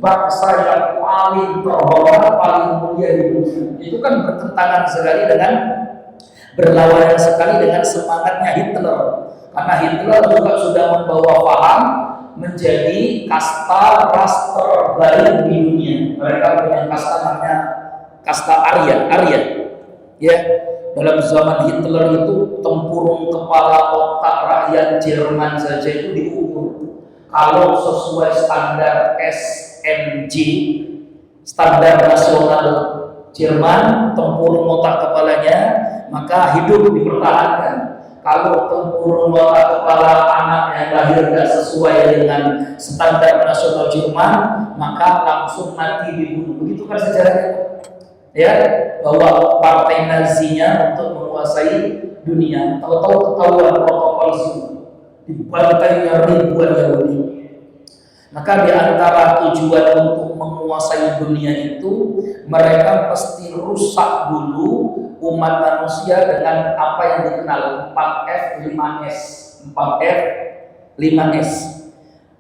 bangsa yang paling terhormat, paling mulia di dunia. Itu kan bertentangan sekali dengan berlawanan sekali dengan semangatnya Hitler. Karena Hitler juga sudah membawa paham menjadi kasta ras terbaik di dunia. Mereka punya kasta namanya kasta Arya. Ya, dalam zaman Hitler itu tempurung kepala otak rakyat Jerman saja itu diukur. Kalau sesuai standar SNG, standar nasional Jerman, tempurung otak kepalanya, maka hidup dipertahankan. Kalau tempurung otak kepala anak yang lahir tidak sesuai dengan standar nasional Jerman, maka langsung mati dibunuh. Begitu kan sejarahnya, ya, bahwa partai Nazinya untuk menguasai dunia. Tahu-tahu ketahuan protokol itu dibantainya ribuan Yahudi. Maka di antara tujuan untuk menguasai dunia itu, mereka mesti rusak dulu umat manusia dengan apa yang dikenal 4F 5S. 4F 5S.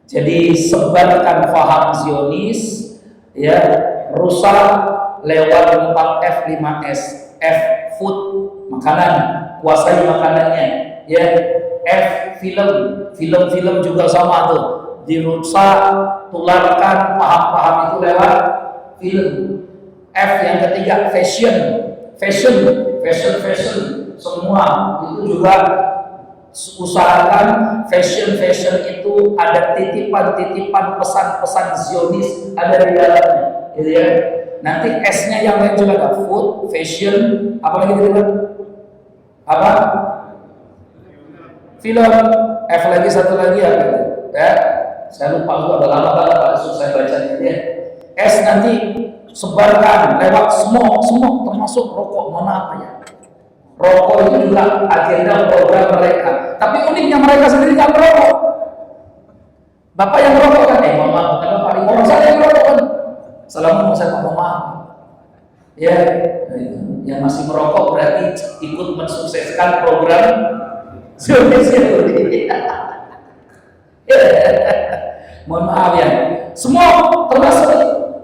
Jadi sebarkan paham Zionis, ya, rusak lewat 4F 5S. F food, makanan, kuasai makanannya. Ya, F film juga sama tuh, dirusak, tularkan paham-paham itu lewat film. F yang ketiga fashion, semua itu juga usahakan fashion itu ada titipan pesan-pesan Zionis ada di dalamnya, gitu ya. Nanti S-nya yang lain juga ada food, fashion, apa lagi tadi? Apa? Film. F lagi satu lagi apa itu? Ya, saya lupa juga, udah lama banget Pak susah bacanya ya. S nanti sebarkan lewat semua termasuk rokok. Mohon maaf ya. Rokok itu juga agenda program mereka. Tapi uniknya mereka sendiri nggak merokok. Bapak yang merokok kan? Mohon maaf, bukan Bapak. Orang saya yang merokok kan? Assalamualaikum, saya mohon maaf. Ya, yang masih merokok berarti ikut mensukseskan program Zionis ini. Mohon maaf ya. Semua termasuk.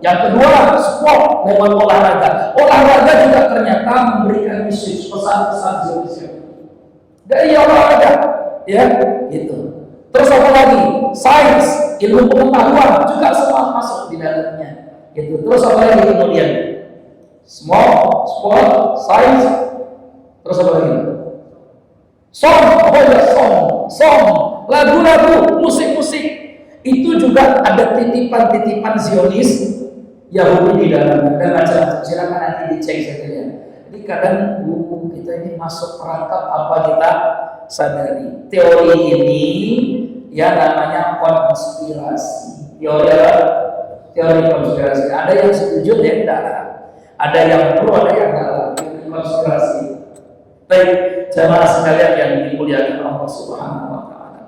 Yang kedua, sport lewat olahraga. Olahraga juga ternyata memberikan message, pesan-pesan Zionis dari olahraga, ya, gitu. Terus apa lagi? Sains, ilmu pengetahuan juga semua masuk di dalamnya, gitu. Terus apa lagi kemudian? Sport, sains, terus apa lagi? Song, lagu-lagu, musik, itu juga ada titipan Zionis Yahudi di dalamnya, dan macam-macam. Silakan nanti dicek saja ya. Jadi kadang buku kita ini masuk perangkap apa kita sadari. Teori ini ya namanya konspirasi. Teori konspirasi. Ada yang setuju, ya tidak. Ada yang pro, ada yang enggak. Konspirasi. Baik, jamaah sekalian yang dimuliakan Allah Subhanahu wa taala.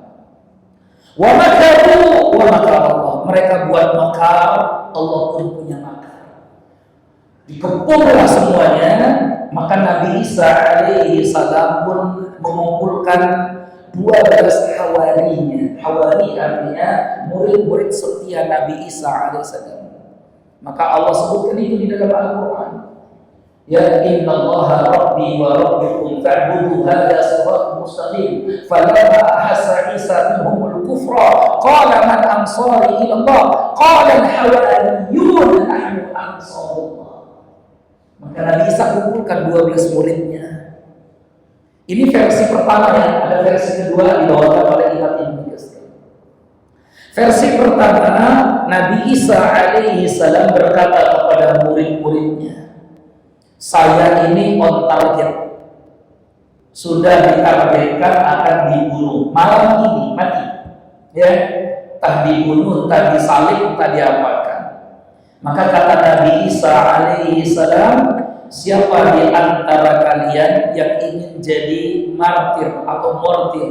Wa makaru wa makar Allah. Mereka buat makar, Allah pun punya makar. Dikepunglah semuanya, maka Nabi Isa alaihi salam pun mengumpulkan 12 hawarinya. Hawari artinya murid-murid setia Nabi Isa alaihi salam. Maka Allah sebutkan itu di dalam Al-Quran. Ya innallaha rabbi wa rabbikum fa'budu hadza siratun mustaqim. Falamma ahassa Isa minhumul kufra qala man ansari ila Allah qala al-hawariyun nahnu ansarullah. Maka Nabi Isa kumpulkan 12 muridnya. Ini versi pertama ya, ada versi kedua dibawakan oleh Imam Ibnu Katsir. Versi pertama, Nabi Isa alaihi salam berkata kepada murid-muridnya, saya ini on target, sudah ditargetkan akan dibunuh malam ini, mati, ya, entah dibunuh, entah disalib, entah diapakan. Maka kata Nabi Isa alaihi salam, siapa di antara kalian yang ingin jadi martir atau mortir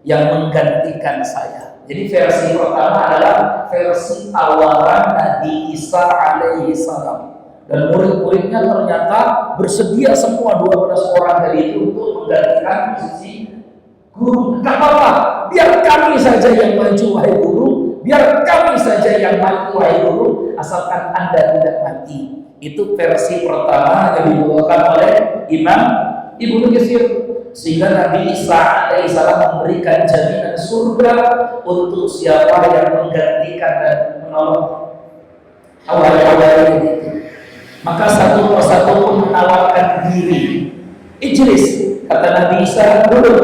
yang menggantikan saya? Jadi versi pertama adalah versi tawaran Nabi Isa alaihi salam. Dan murid-muridnya ternyata bersedia semua 12 orang tadi itu untuk menggantikan posisi guru. Tidak apa-apa, biar kami saja yang maju wahai guru, biar kami saja yang mati wahai guru, asalkan Anda tidak mati. Itu versi pertama yang dibawakan oleh Imam Ibnu Katsir. Sehingga Nabi Isa alaihissalam memberikan jaminan surga untuk siapa yang menggantikan dan menolong hawari-hawari itu. Maka satu persatu pun menawarkan diri. Ijlis, kata Nabi Isa, duduk.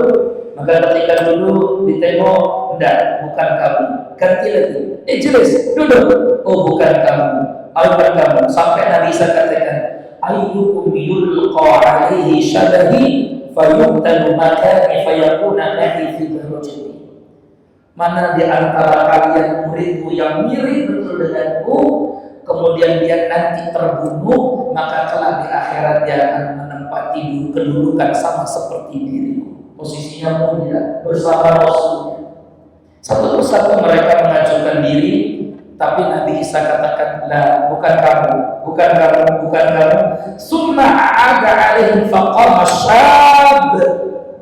Maka ketika dulu ditengok, enggak, bukan kamu. Ganti lagi, ijlis, duduk. Oh, bukan kamu, bukan kamu. Sampai Nabi Isa katakan, ayyukum yulqa alaihi syadahi fayuqtalu makani fayakuna nahi fi darajati. Mana di antara kalian muridku yang mirip betul denganku, kemudian dia nanti terbunuh, maka kelak di akhirat dia akan menempati kedudukan sama seperti diriku. Posisinya mulia bersama Rasulnya. Satu persatu mereka mengajukan diri, tapi Nabi Isa katakan, lah, bukan kamu. Summa a'ada alaihim faqama syab.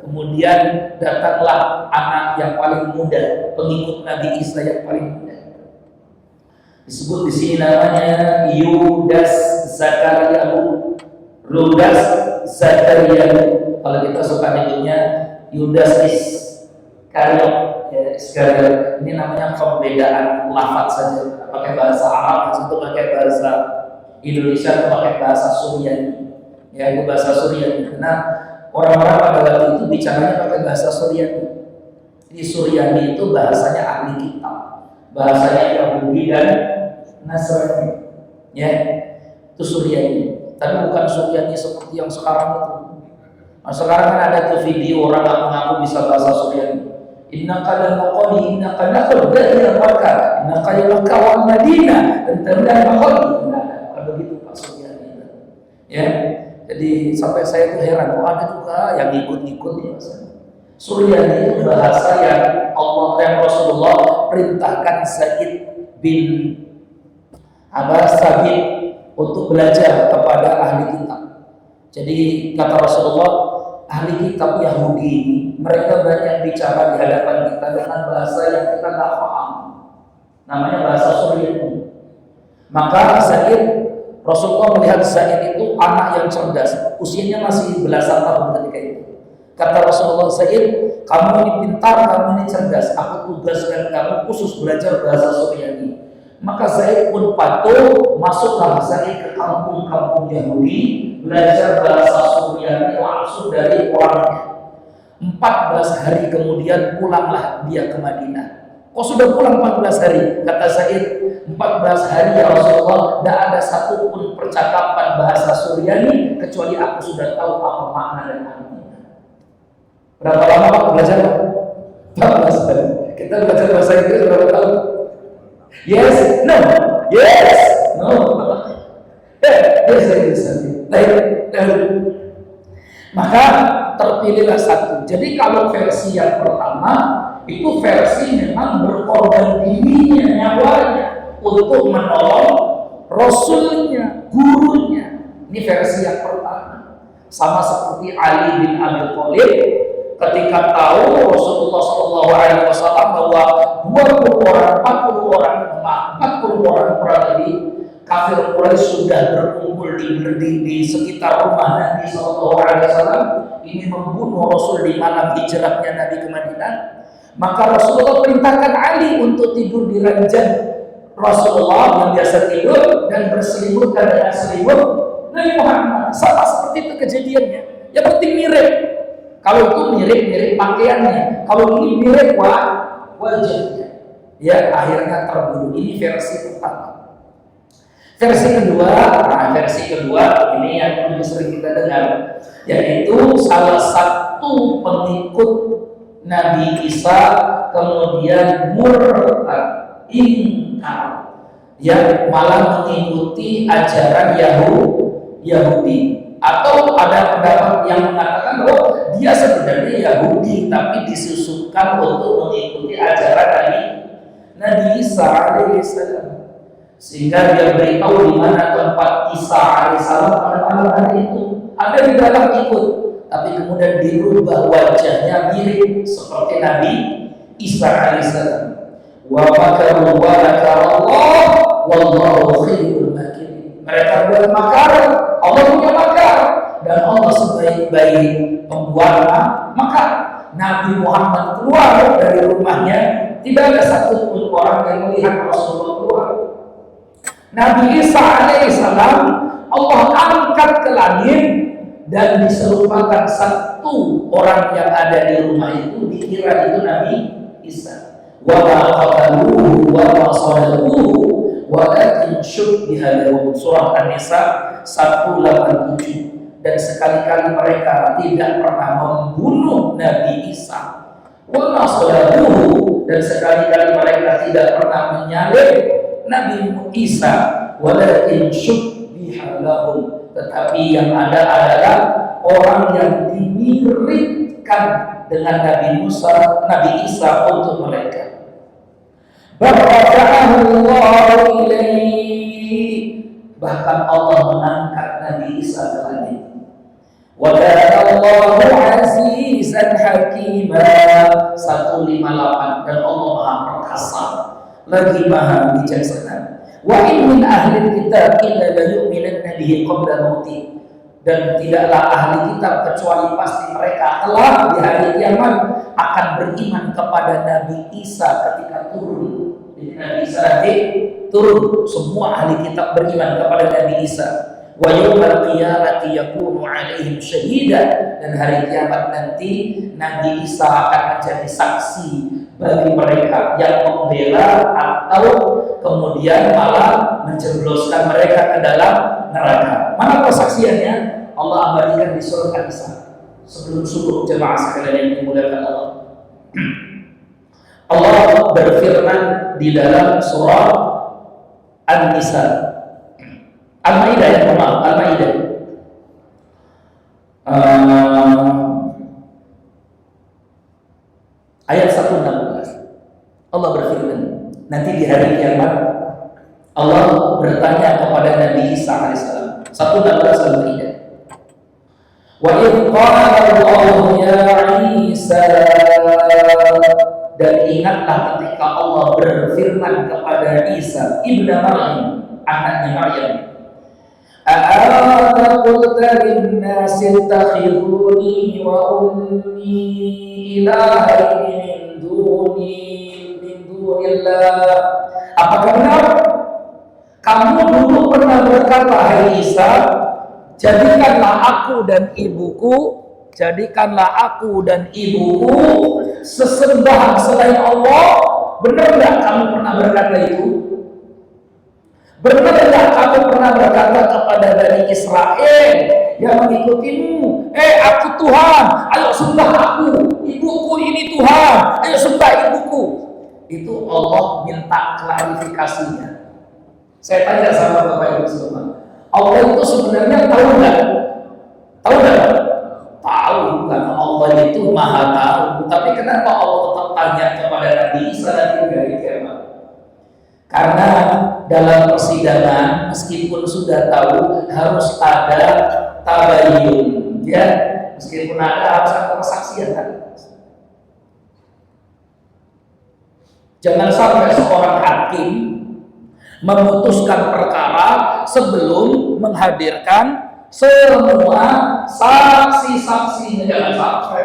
Kemudian datanglah anak yang paling muda, pengikut Nabi Isa yang paling muda. Disebut di sini namanya Yudas Zakariyahu. Yudas Zakariyahu. Kalau kita suka nyebutnya Yudas Iskariot, ya, Iskariot. Ini namanya pembedaan lafaz saja. Pakai bahasa Arab, itu pakai bahasa Indonesia, itu pakai bahasa Suryani. Ya, itu bahasa Suryani. Karena orang-orang pada waktu itu bicaranya pakai bahasa Suryani. Di Suryani itu bahasanya ahli kitab, bahasanya Yahudi dan Nasrani, ya, itu Suryani. Tapi bukan Suryani seperti yang sekarang itu. Nah, sekarang kan ada tuh video orang ngaku bisa bahasa Suryani. Innaka lamaqadi innaka laqad ila Makkah innaka ya Makkah wal Madinah dan tanda maqadi. Nah, begitu Pak Suryani. Ya, jadi sampai saya tuh heran, ada juga yang ikut-ikut nih bahasa. Suryani itu bahasa yang Allah dan Rasulullah perintahkan Said bin Sabit untuk belajar kepada ahli kitab. Jadi kata Rasulullah, ahli kitab Yahudi mereka banyak bicara di hadapan kita dengan bahasa yang kita nggak paham. Namanya bahasa Suryani. Maka Rasulullah melihat Said itu anak yang cerdas, usianya masih belasan tahun ketika itu. Kata Rasulullah, Said, kamu ini pintar, kamu ini cerdas. Aku tugaskan kamu khusus belajar bahasa Suryani. Maka Zaid pun patuh, masuklah Zaid ke kampung-kampung Yahudi, belajar bahasa Suryani langsung dari orangnya. 14 hari kemudian pulanglah dia ke Madinah. Kok sudah pulang 14 hari? Kata Zaid, 14 hari ya Rasulullah, tidak ada satupun percakapan bahasa Suryani kecuali aku sudah tahu apa makna dan artinya. Berapa lama Pak belajar? 14 hari. Kita belajar bahasa Inggris berapa tahun? Yes, no, yes, no. Yes. Maka terpilihlah satu. Jadi kalau versi yang pertama itu versi memang berkorban dirinya, nyawanya untuk menolong Rasulnya, gurunya. Ini versi yang pertama. Sama seperti Ali bin Abi Thalib ketika tahu Rasulullah SAW bahwa 40 orang tadi kafir Quraisy sudah berkumpul di sekitar rumah Nabi SAW, ini membunuh Rasul di malam hijrahnya Nabi ke Madinah. Maka Rasulullah perintahkan Ali untuk tidur di ranjang Rasulullah yang biasa tidur dan berselimutkan dengan selimut Nabi Muhammad. Sama seperti itu kejadiannya. Yang penting mirip. Kalau itu mirip pakaiannya, kalau ini mirip wajahnya. Ya, akhirnya terbunuh. Ini versi pertama. Versi kedua ini yang lebih sering kita dengar, yaitu salah satu pengikut Nabi Isa kemudian murtad, ingkar, yang malah mengikuti ajaran Yahudi. Atau ada pendapat yang mengatakan bahwa dia sebenarnya Yahudi tapi disusupkan untuk mengikuti ajaran Nabi Isa alaihissalam, sehingga dia beritahu di mana tempat Isa alaihissalam pada malam hari itu. Ada di dalam ikut, tapi kemudian dirubah wajahnya mirip seperti Nabi Isa alaihissalam. Wa makaru wa makarallah wallahu khairul makirin. Mereka bermakar, Allah punya makar, dan Allah sebaik-baik pembuat makar. Nabi Muhammad keluar dari rumahnya, tidak ada satu pun orang yang melihat Rasulullah keluar. Nabi Isa alaihissalam Allah angkat ke langit dan diserupakan satu orang yang ada di rumah itu, dikira itu Nabi Isa. Wa ma qataluhu wa ma salabuhu walakin syubbiha lahum. Surah An-Nisa 187. Dan sekali-kali mereka tidak pernah membunuh Nabi Isa. Wa ma salabuhu, dan sekali-kali mereka tidak pernah menyalib Nabi Isa. Walakin syubbiha lahum, tetapi yang ada adalah orang yang dimiripkan dengan Nabi Isa untuk mereka. Bahkan Allah mengangkat Nabi Isa ke langit. Wa kana Allahu azizan hakima 158, dan Allah Maha perkasa lagi Maha bijaksana. Wa in min ahli kitab illa la yu'minanna bihi qabla mauti. Dan tidaklah ahli kitab kecuali pasti mereka telah di hari kiamat akan beriman kepada Nabi Isa ketika turun. Jadi Nabi Isa nanti turun, semua ahli kitab beriman kepada Nabi Isa. Wa yawmal qiyamati yakunu 'alaihim syahida, dan hari kiamat nanti Nabi Isa akan menjadi saksi bagi mereka yang membela atau kemudian malah menjebloskan mereka ke dalam neraka. Mana persaksiannya? Allah abadikan di surah An-Nisa. Sebelum subuh jemaah sekalian yang dimuliakan Allah. Allah berfirman di dalam surah An-Nisa. Al-Maidah ya, maaf, Al-Maidah. Ayat 116. Allah berfirman, nanti di hari kiamat Allah bertanya kepada Nabi Isa alaihissalam. 116 Al-Maidah. Wa idh qala Allah ya Isa, dan ingatlah ketika Allah berfirman kepada Isa ibnu Maryam, anaknya Maryam, a'anta qulta lin-nasi ittakhiduni wa ummi ilahaini min dunillah. Apakah benar kamu dulu pernah berkata, hai Isa, jadikanlah aku dan ibuku sesembahan selain Allah? Benar enggak kamu pernah berkata itu? Benar enggak kamu pernah berkata kepada Bani Israel yang mengikutimu, aku Tuhan, ayo sembah aku, ibuku ini Tuhan, ayo sembah ibuku? Itu Allah minta klarifikasinya. Saya tanya sama Bapak Ibu semua, Allah itu sebenarnya tahu nggak? Tahu nggak? Tahu, karena Allah itu maha tahu. Tapi kenapa Allah tetap tanya kepada Nabi Isa nanti dari kiamat? Karena dalam persidangan meskipun sudah tahu harus ada tabayun, ya. Meskipun harus ada persaksian kan. Jangan sampai seorang hakim memutuskan perkara sebelum menghadirkan semua saksi-saksinya. Jangan sampai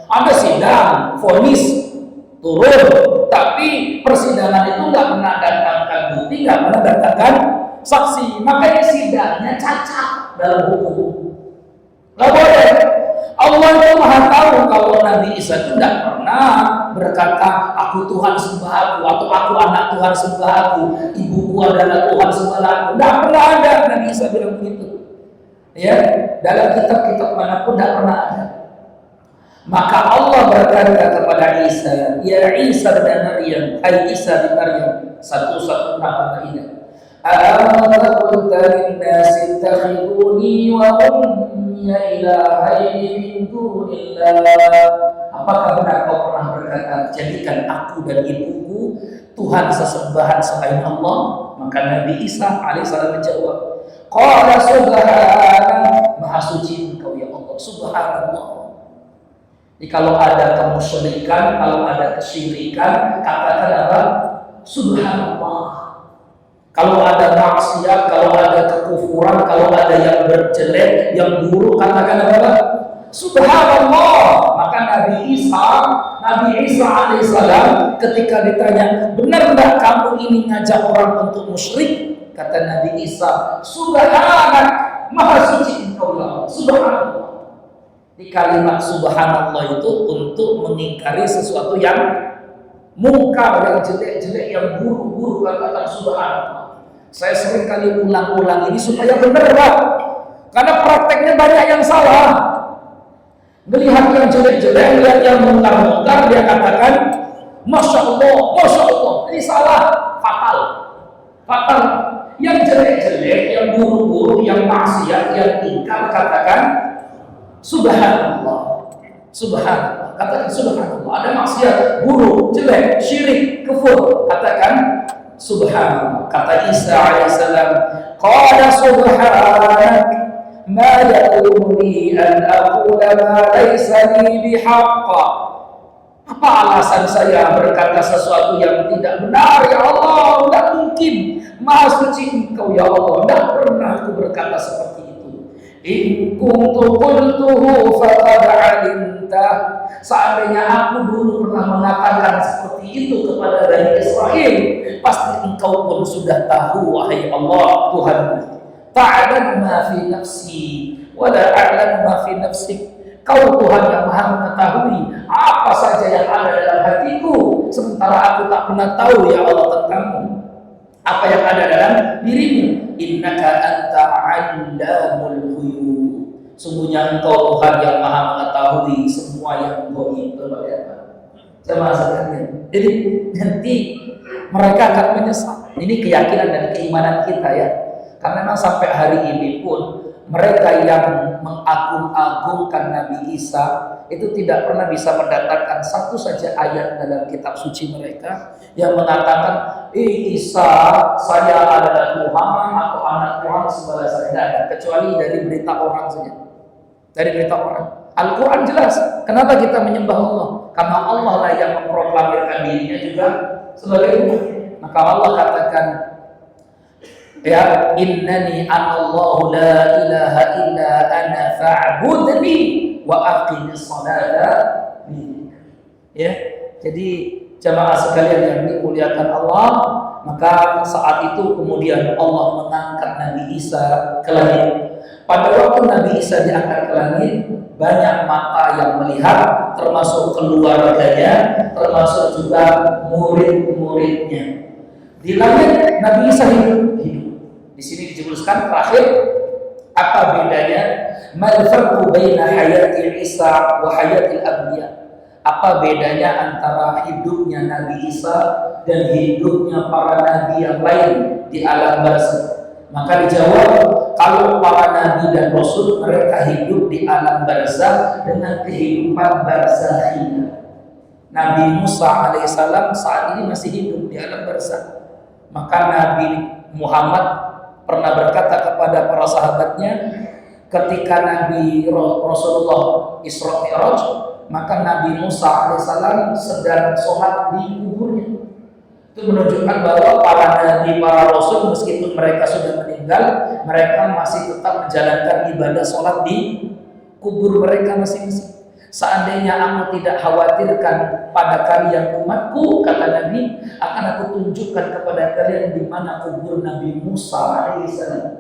ada sidang, vonis turun, tapi persidangan itu nggak pernah datangkan bukti, nggak pernah datangkan saksi, makanya sidangnya cacat dalam hukum. Nggak boleh. Allah itu maha tahu kalau Nabi Isa itu tidak pernah berkata aku Tuhan sembah aku, atau aku anak Tuhan sembah aku, ibuku adalah Tuhan sembah aku. Tidak pernah ada Nabi Isa bilang begitu. Ya, dalam kitab-kitab manapun tidak pernah ada. Maka Allah berkata kepada Isa, ya Isa dan Maryam, hai Isa dan Maryam, satu-satu nama ini. A'anta qulta lin-nasi ittakhiduni wa ummi ilahaini min dunillah. Apakah benar kau pernah berkata, jadikan aku dan ibuku Tuhan sesembahan selain Allah? Maka Nabi Isa alaihissalam menjawab, qala subhanak, maha suci engkau ya Allah, subhanallah. Jadi kalau ada kemusyrikan, kalau ada kesyirikan, katakan apa? Subhanallah. Kalau ada maksiat, kalau ada kekufuran, kalau ada yang berjelek, yang buruk, katakan apa? Subhanallah. Maka Nabi Isa alaihissalam ketika ditanya, benar enggak kamu ini ngajak orang untuk musyrik? Kata Nabi Isa, subhanak, maha suci engkau ya Allah, subhanallah. Di kalimat subhanallah itu untuk mengingkari sesuatu yang mungkar, yang jelek-jelek, yang buruk-buruk, katakan subhanallah. Saya sering kali ulang-ulang ini supaya benar, Pak. Karena prakteknya banyak yang salah. Melihat yang jelek-jelek, melihat yang mungkar-mungkar, dia katakan Masya Allah, ini salah, fatal. Yang jelek-jelek, yang buruk-buruk, yang maksiat, yang ingkar, katakan subhanallah. Katakan subhanallah. Ada maksiat, buruk, jelek, syirik, kufur, katakan subhanallah. Kata Isa alaihissalam, qala subhanak ma yakunu li an aqula ma laysa li bihaqq. Apa alasan saya berkata sesuatu yang tidak benar ya Allah? Tidak mungkin mungkin. Maha suci Engkau ya Allah. Tidak pernah aku berkata seperti itu. In kuntu qultuhu faqad alimta. Seandainya aku dulu pernah mengatakan seperti itu kepada Bani Israel, pasti Engkau pun sudah tahu, wahai Allah Tuhanku. Ta'lam ma fi nafsi wa la a'lam ma fi nafsik. Kau Tuhan yang Maha mengetahui apa saja yang ada dalam hatiku, sementara aku tak pernah tahu ya Allah tentangmu apa yang ada dalam dirimu. Innaka anta 'allamul ghuyub. Sungguhnya Engkau Tuhan yang Maha mengetahui semua yang gaib. Jemaah sekalian. Jadi nanti mereka akan menyesal. Ini keyakinan dan keimanan kita ya. Karena memang sampai hari ini pun mereka yang mengagung-agungkan Nabi Isa itu tidak pernah bisa mendatangkan satu saja ayat dalam kitab suci mereka yang mengatakan Isa saya adalah Tuhan atau anak Tuhan sebelah saya. Tidak ada, kecuali dari berita orang saja. Dari berita orang. Al-Quran jelas. Kenapa kita menyembah Allah? Karena Allah lah yang memproklamirkan dirinya juga sebagai Tuhan. Maka Allah katakan, ya, innani anallahu la ilaha illa ana fa'budni wa aqimis salata. Ya, jadi jamaah sekalian yang dimuliakan Allah, maka saat itu kemudian Allah mengangkat Nabi Isa ke langit. Pada waktu Nabi Isa diangkat ke langit, banyak mata yang melihat, termasuk keluarganya, termasuk juga murid-muridnya. Di langit Nabi Isa hidup. Di sini dijelaskan terakhir apa bedanya mal farqu baina hayati Isa wa hayati al-anbiya. Apa bedanya antara hidupnya Nabi Isa dan hidupnya para nabi yang lain di alam barzakh? Maka dijawab, kalau para nabi dan rasul mereka hidup di alam barzakh dengan kehidupan barzakhiyah. Nabi Musa alaihissalam saat ini masih hidup di alam barzakh. Maka Nabi Muhammad pernah berkata kepada para sahabatnya ketika Nabi Rasulullah Isra Mi'raj, maka Nabi Musa alaihissalam sedang sholat di kuburnya. Itu menunjukkan bahwa para nabi, para rasul meskipun mereka sudah meninggal, mereka masih tetap menjalankan ibadah sholat di kubur mereka masing-masing. Seandainya aku tidak khawatirkan pada kalian umatku, kata Nabi, akan aku tunjukkan kepada kalian di mana kubur Nabi Musa alaihissalam.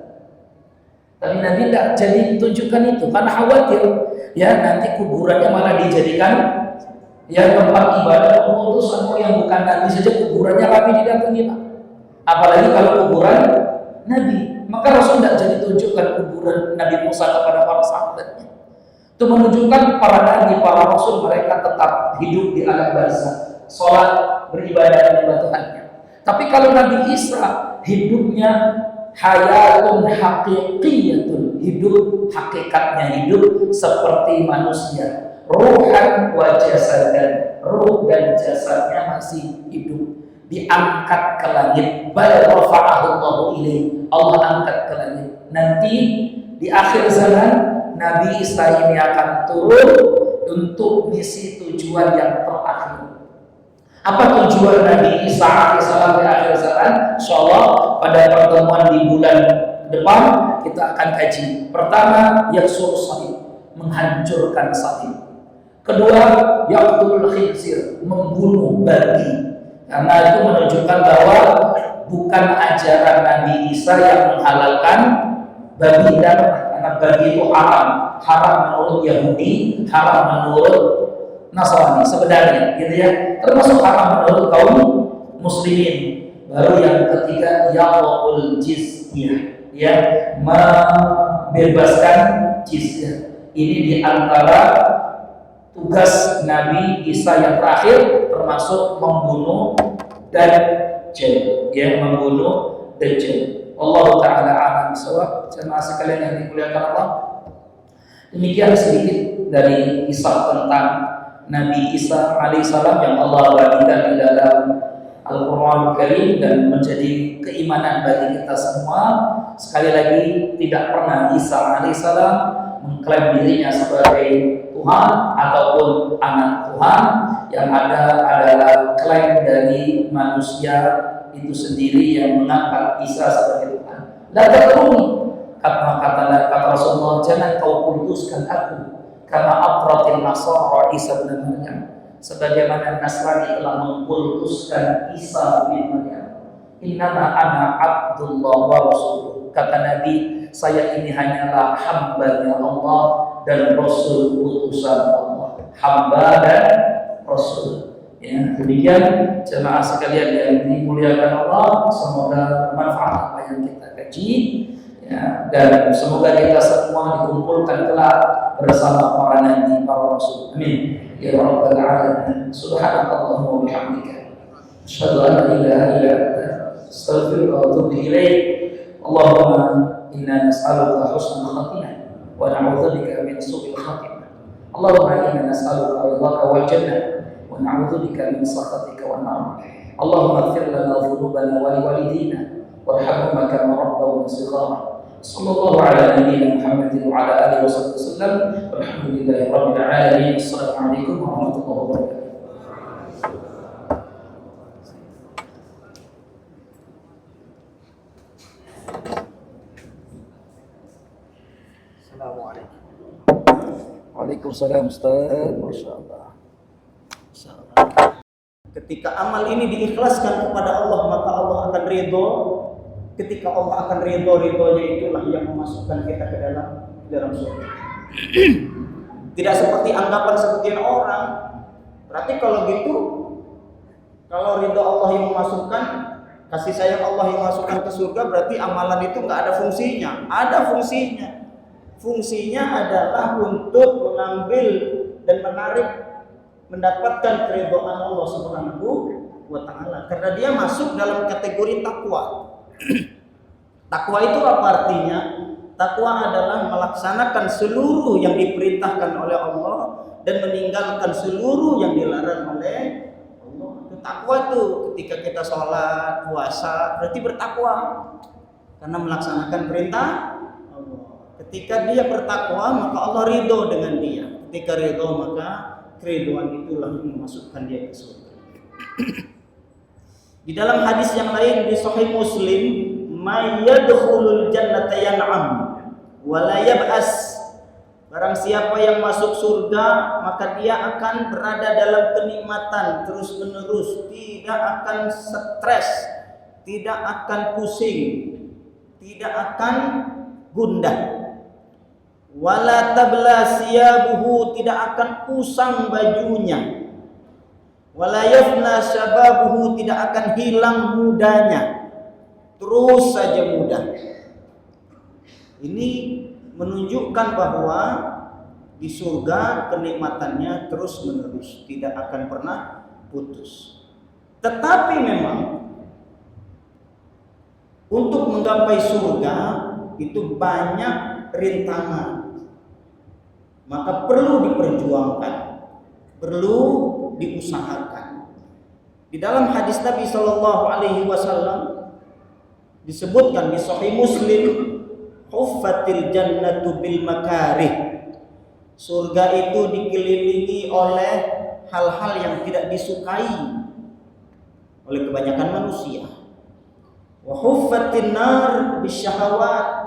Tapi Nabi tidak jadi tunjukkan itu karena khawatir ya nanti kuburannya malah dijadikan ya tempat ibadah utusan yang bukan Nabi saja kuburannya rapi didatangi, Pak. Apalagi kalau kuburan Nabi. Maka Rasul tidak jadi tunjukkan kuburan Nabi Musa kepada para sahabatnya. Itu menunjukkan para nabi, para rasul mereka tetap hidup di alam barzakh, sholat, beribadah kepada Tuhannya. Tapi kalau Nabi Isa hidupnya hayatun haqiqiyatun, hidup hakikatnya hidup seperti manusia, ruhan wa jasadan, ruh dan jasadnya masih hidup, diangkat ke langit. Bal rafa'ahu Allahu ilaihi, Allah angkat ke langit. Nanti di akhir zaman Nabi Isa ini akan turun untuk misi tujuan yang terakhir. Apa tujuan Nabi Isa alaihissalam di akhir zaman? Insyaallah pada pertemuan di bulan depan kita akan kaji. Pertama, yaksur salib, menghancurkan salib. Kedua, yaqtul khinzir, membunuh babi. Karena itu menunjukkan bahwa bukan ajaran Nabi Isa yang menghalalkan babi dan karena babi itu haram menurut Yahudi, haram menurut Nasrani sebenarnya, gitu ya. Termasuk haram menurut kaum muslimin. Baru yang ketiga, yaqul jizyah, ya, membebaskan jizyah. Ini diantara tugas Nabi Isa yang terakhir, termasuk membunuh Dajjal, ya, membunuh Dajjal. Allah Ta'ala a'lam bishawab. Jemaah sekalian yang dimuliakan Allah, demikian sedikit dari kisah tentang Nabi Isa alaihissalam yang Allah bagikan di dalam Al-Quran Karim dan menjadi keimanan bagi kita semua. Sekali lagi, tidak pernah Isa alaihissalam mengklaim dirinya sebagai Tuhan ataupun anak Tuhan. Yang ada adalah klaim dari manusia itu sendiri yang mengangkat Isa sebagai Tuhan. La tatruni, kata Rasulullah, jangan kau kultuskan aku karena atratil nasara Isa bin Maryam, sebagaimana Nasrani telah mengkultuskan Isa bin Maryam. Innama ana abdullah wa rasuluh, kata Nabi, saya ini hanyalah hamba-Nya Allah dan Rasul utusan Allah. Hamba dan Rasul. Ya, demikian jemaah sekalian yang dimuliakan Allah, semoga bermanfaat apa yang kita kaji, ya, dan semoga kita semua dikumpulkan kelak bersama para nabi, para rasul. Amin. Ya rabbal alamin. Subhanakallahumma wa bihamdika, asyhadu an la ilaha illa anta, astaghfiruka wa atubu ilaik. Allahumma inna nas'aluka husnal khatimah wa na'udzubika min su'il khatimah. Allahumma inna nas'aluka ridhaka wal jannah wa na'udzubika min sakhatika wan nar. Allahumma ighfir lana dhunubana wa liwalidina warhamhuma kama rabbawna shighara. Sallallahu ala nabiyyina Muhammadin wa ala alihi wasallam. Walhamdulillahi rabbil alamin. Assalamualaikum warahmatullahi wabarakatuh. Waalaikumsalam Ustaz. Masyaallah. Ketika amal ini diikhlaskan kepada Allah, maka Allah akan ridho. Ketika Allah akan ridhonya itulah yang memasukkan kita ke dalam surga. Tidak seperti anggapan sebagian orang. Berarti kalau gitu, kalau ridho Allah yang memasukkan, kasih sayang Allah yang memasukkan ke surga, berarti amalan itu nggak ada fungsinya. Ada fungsinya. Fungsinya adalah untuk mengambil dan menarik, mendapatkan keridhaan Allah Subhanahu wa taala, karena dia masuk dalam kategori takwa. Takwa itu apa artinya? Takwa adalah melaksanakan seluruh yang diperintahkan oleh Allah dan meninggalkan seluruh yang dilarang oleh Allah. Takwa itu ketika kita sholat, puasa, berarti bertakwa karena melaksanakan perintah Allah. Ketika dia bertakwa, maka Allah ridho dengan dia. Ketika ridho, maka keriduan itulah yang memasukkan dia ke surga. Di dalam hadis yang lain di Sahih Muslim, may yadkhulul jannata yan'am wa la yab'as. Barang siapa yang masuk surga, maka dia akan berada dalam kenikmatan terus-menerus, tidak akan stres, tidak akan pusing, tidak akan gundah. Wala tabla siyabuhu, tidak akan usang bajunya. Wala yafna syababuhu, tidak akan hilang mudanya, terus saja muda. Ini menunjukkan bahwa di surga kenikmatannya terus menerus, tidak akan pernah putus. Tetapi memang untuk menggapai surga itu banyak rintangan, maka perlu diperjuangkan, perlu diusahakan. Di dalam hadis Nabi Shallallahu Alaihi Wasallam disebutkan di Sahih Muslim, huffatil jannatu bil makarih. Surga itu dikelilingi oleh hal-hal yang tidak disukai oleh kebanyakan manusia. Wa huffatin nar bisyahawat.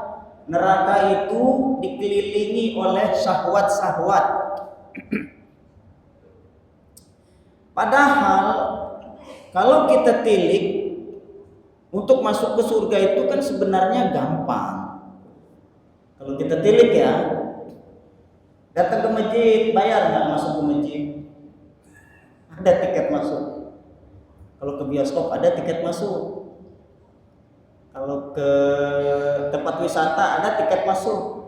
Neraka itu dikelilingi oleh syahwat-syahwat. Padahal kalau kita tilik, untuk masuk ke surga itu kan sebenarnya gampang. Kalau kita tilik ya, datang ke masjid, bayar nggak masuk ke masjid? Ada tiket masuk. Kalau ke bioskop ada tiket masuk. Kalau ke tempat wisata ada tiket masuk.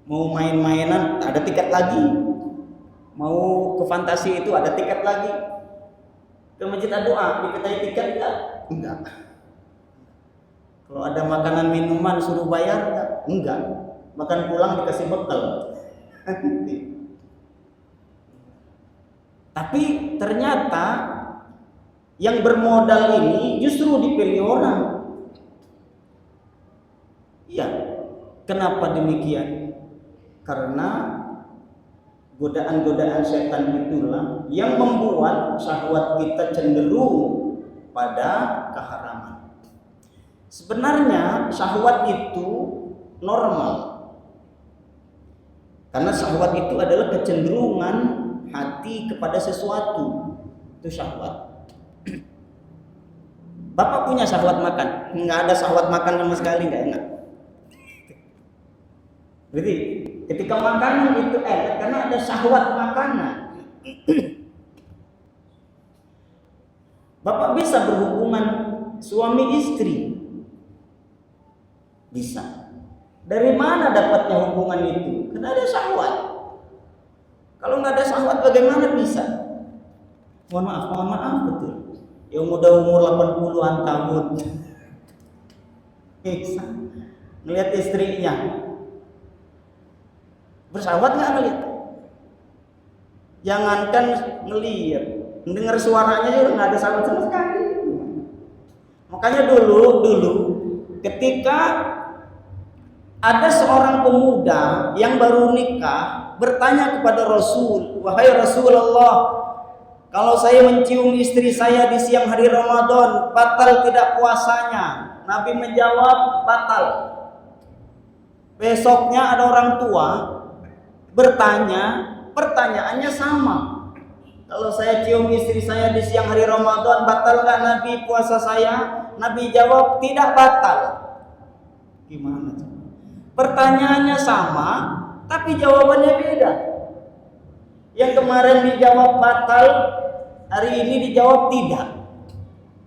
Mau main-mainan ada tiket lagi. Mau ke fantasi itu ada tiket lagi. Ke masjid doa dikasih tiket enggak? Enggak. Kalau ada makanan minuman suruh bayar enggak? Enggak. Makan pulang dikasih bekal. Tapi ternyata yang bermodal ini justru dipilih orang. Iya, kenapa demikian? Karena godaan-godaan setan itulah yang membuat syahwat kita cenderung pada keharaman. Sebenarnya syahwat itu normal. Karena syahwat itu adalah kecenderungan hati kepada sesuatu. Itu syahwat. Bapak punya syahwat makan? Nggak ada syahwat makan sama sekali, nggak enak. Berarti ketika makanan itu enak karena ada syahwat makanan. Bapak bisa berhubungan suami istri? Bisa. Dari mana dapatnya hubungan itu? Karena ada syahwat. Kalau nggak ada syahwat bagaimana bisa? Mohon maaf betul. Yang udah umur 80-an tahun bisa ngelihat istrinya bersyahwat nggak ngelihat? Jangankan ngelihat, mendengar suaranya juga nggak ada syahwat sama sekali. Makanya dulu ketika ada seorang pemuda yang baru nikah bertanya kepada Rasul, "Wahai Rasulullah, kalau saya mencium istri saya di siang hari Ramadan, batal tidak puasanya?" Nabi menjawab, batal. Besoknya ada orang tua bertanya, pertanyaannya sama. Kalau saya cium istri saya di siang hari Ramadan, batal nggak Nabi puasa saya? Nabi jawab, tidak batal. Gimana? Pertanyaannya sama, tapi jawabannya beda. Yang kemarin dijawab batal, hari ini dijawab tidak.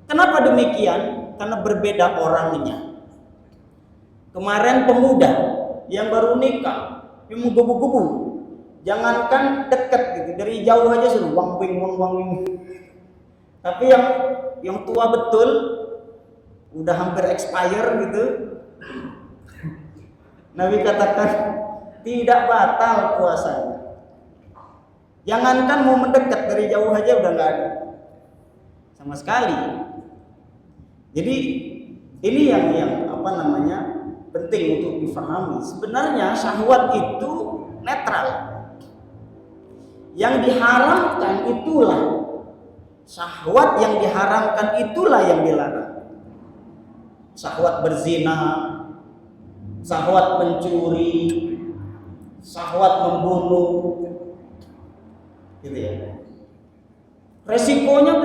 Kenapa demikian? Karena berbeda orangnya. Kemarin pemuda yang baru nikah, yang menggebu-gebu, jangankan dekat gitu, dari jauh aja suruh wang wing. Tapi yang tua betul, udah hampir expire gitu, Nabi katakan tidak batal puasanya. Jangankan mau mendekat, dari jauh aja udah nggak ada sama sekali. Jadi ini yang penting untuk difahami. Sebenarnya syahwat itu netral. Yang diharamkan itulah syahwat, yang diharamkan itulah yang dilarang. Syahwat berzina, syahwat mencuri, syahwat membunuh, gitu ya. Resikonya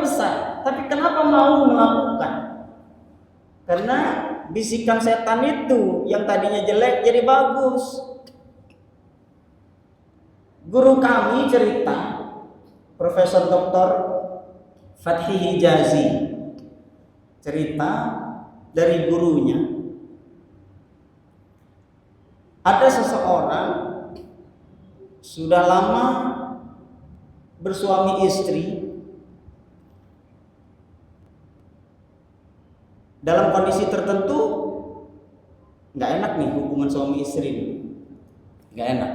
besar, tapi kenapa mau melakukan? Karena bisikan setan itu yang tadinya jelek jadi bagus. Guru kami cerita, Profesor Dr. Fathi Hijazi cerita dari gurunya, ada seseorang sudah lama bersuami istri, dalam kondisi tertentu nggak enak nih hubungan suami istri nih, nggak enak.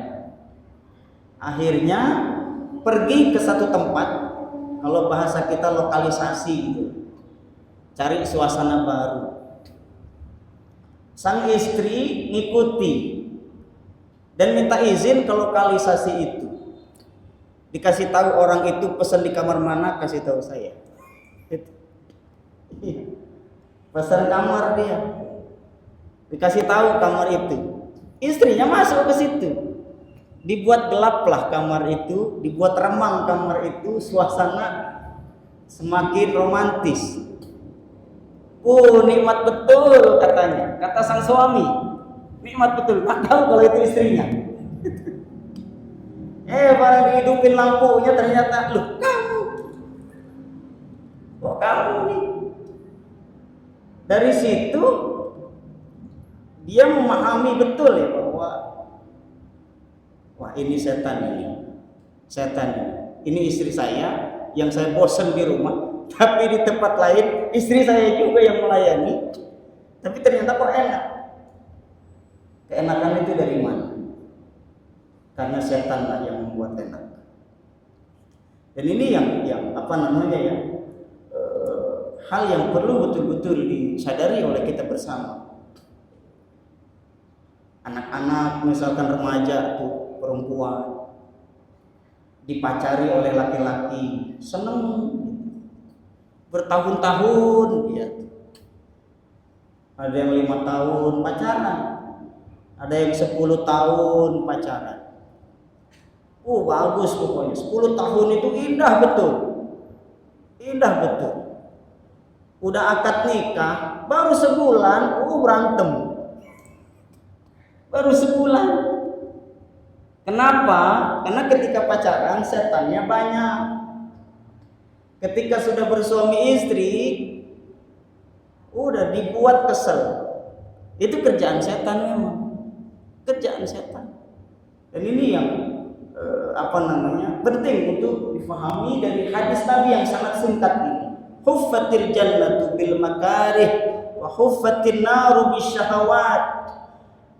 Akhirnya pergi ke satu tempat, kalau bahasa kita lokalisasi gitu, cari suasana baru. Sang istri ngikuti dan minta izin ke lokalisasi itu. Dikasih tahu orang itu pesan di kamar mana, kasih tahu saya. Pesan kamar dia, dikasih tahu kamar itu. Istrinya masuk ke situ, dibuat gelaplah kamar itu, dibuat remang kamar itu, suasana semakin romantis. Nikmat betul katanya, kata sang suami, nikmat betul. Nggak tahu kalau itu istrinya. Barang dihidupin lampunya ternyata, loh kamu, kok kamu nih? Dari situ dia memahami betul ya bahwa wah ini setan ini istri saya yang saya bosan di rumah, tapi di tempat lain istri saya juga yang melayani, tapi ternyata kok enak. Keenakan itu dari mana? Karena setan lah yang membuat enak. Dan ini yang hal yang perlu betul-betul disadari oleh kita bersama. Anak-anak misalkan remaja tuh, perempuan dipacari oleh laki-laki, seneng. bertahun-tahun dia. Ada yang 5 tahun pacaran, ada yang 10 tahun pacaran. Bagus pokoknya. 10 tahun itu indah betul. Indah betul. Udah akad nikah, baru sebulan, berantem. Baru sebulan. Kenapa? Karena ketika pacaran setannya banyak. Ketika sudah bersuami istri, udah dibuat kesel. Itu kerjaan setan memang. Kerjaan setan. Dan ini yang penting untuk difahami dari hadis Nabi yang sangat singkat ini. Huffatil jannatu bil makarih wa huffatin naru bisyahawat.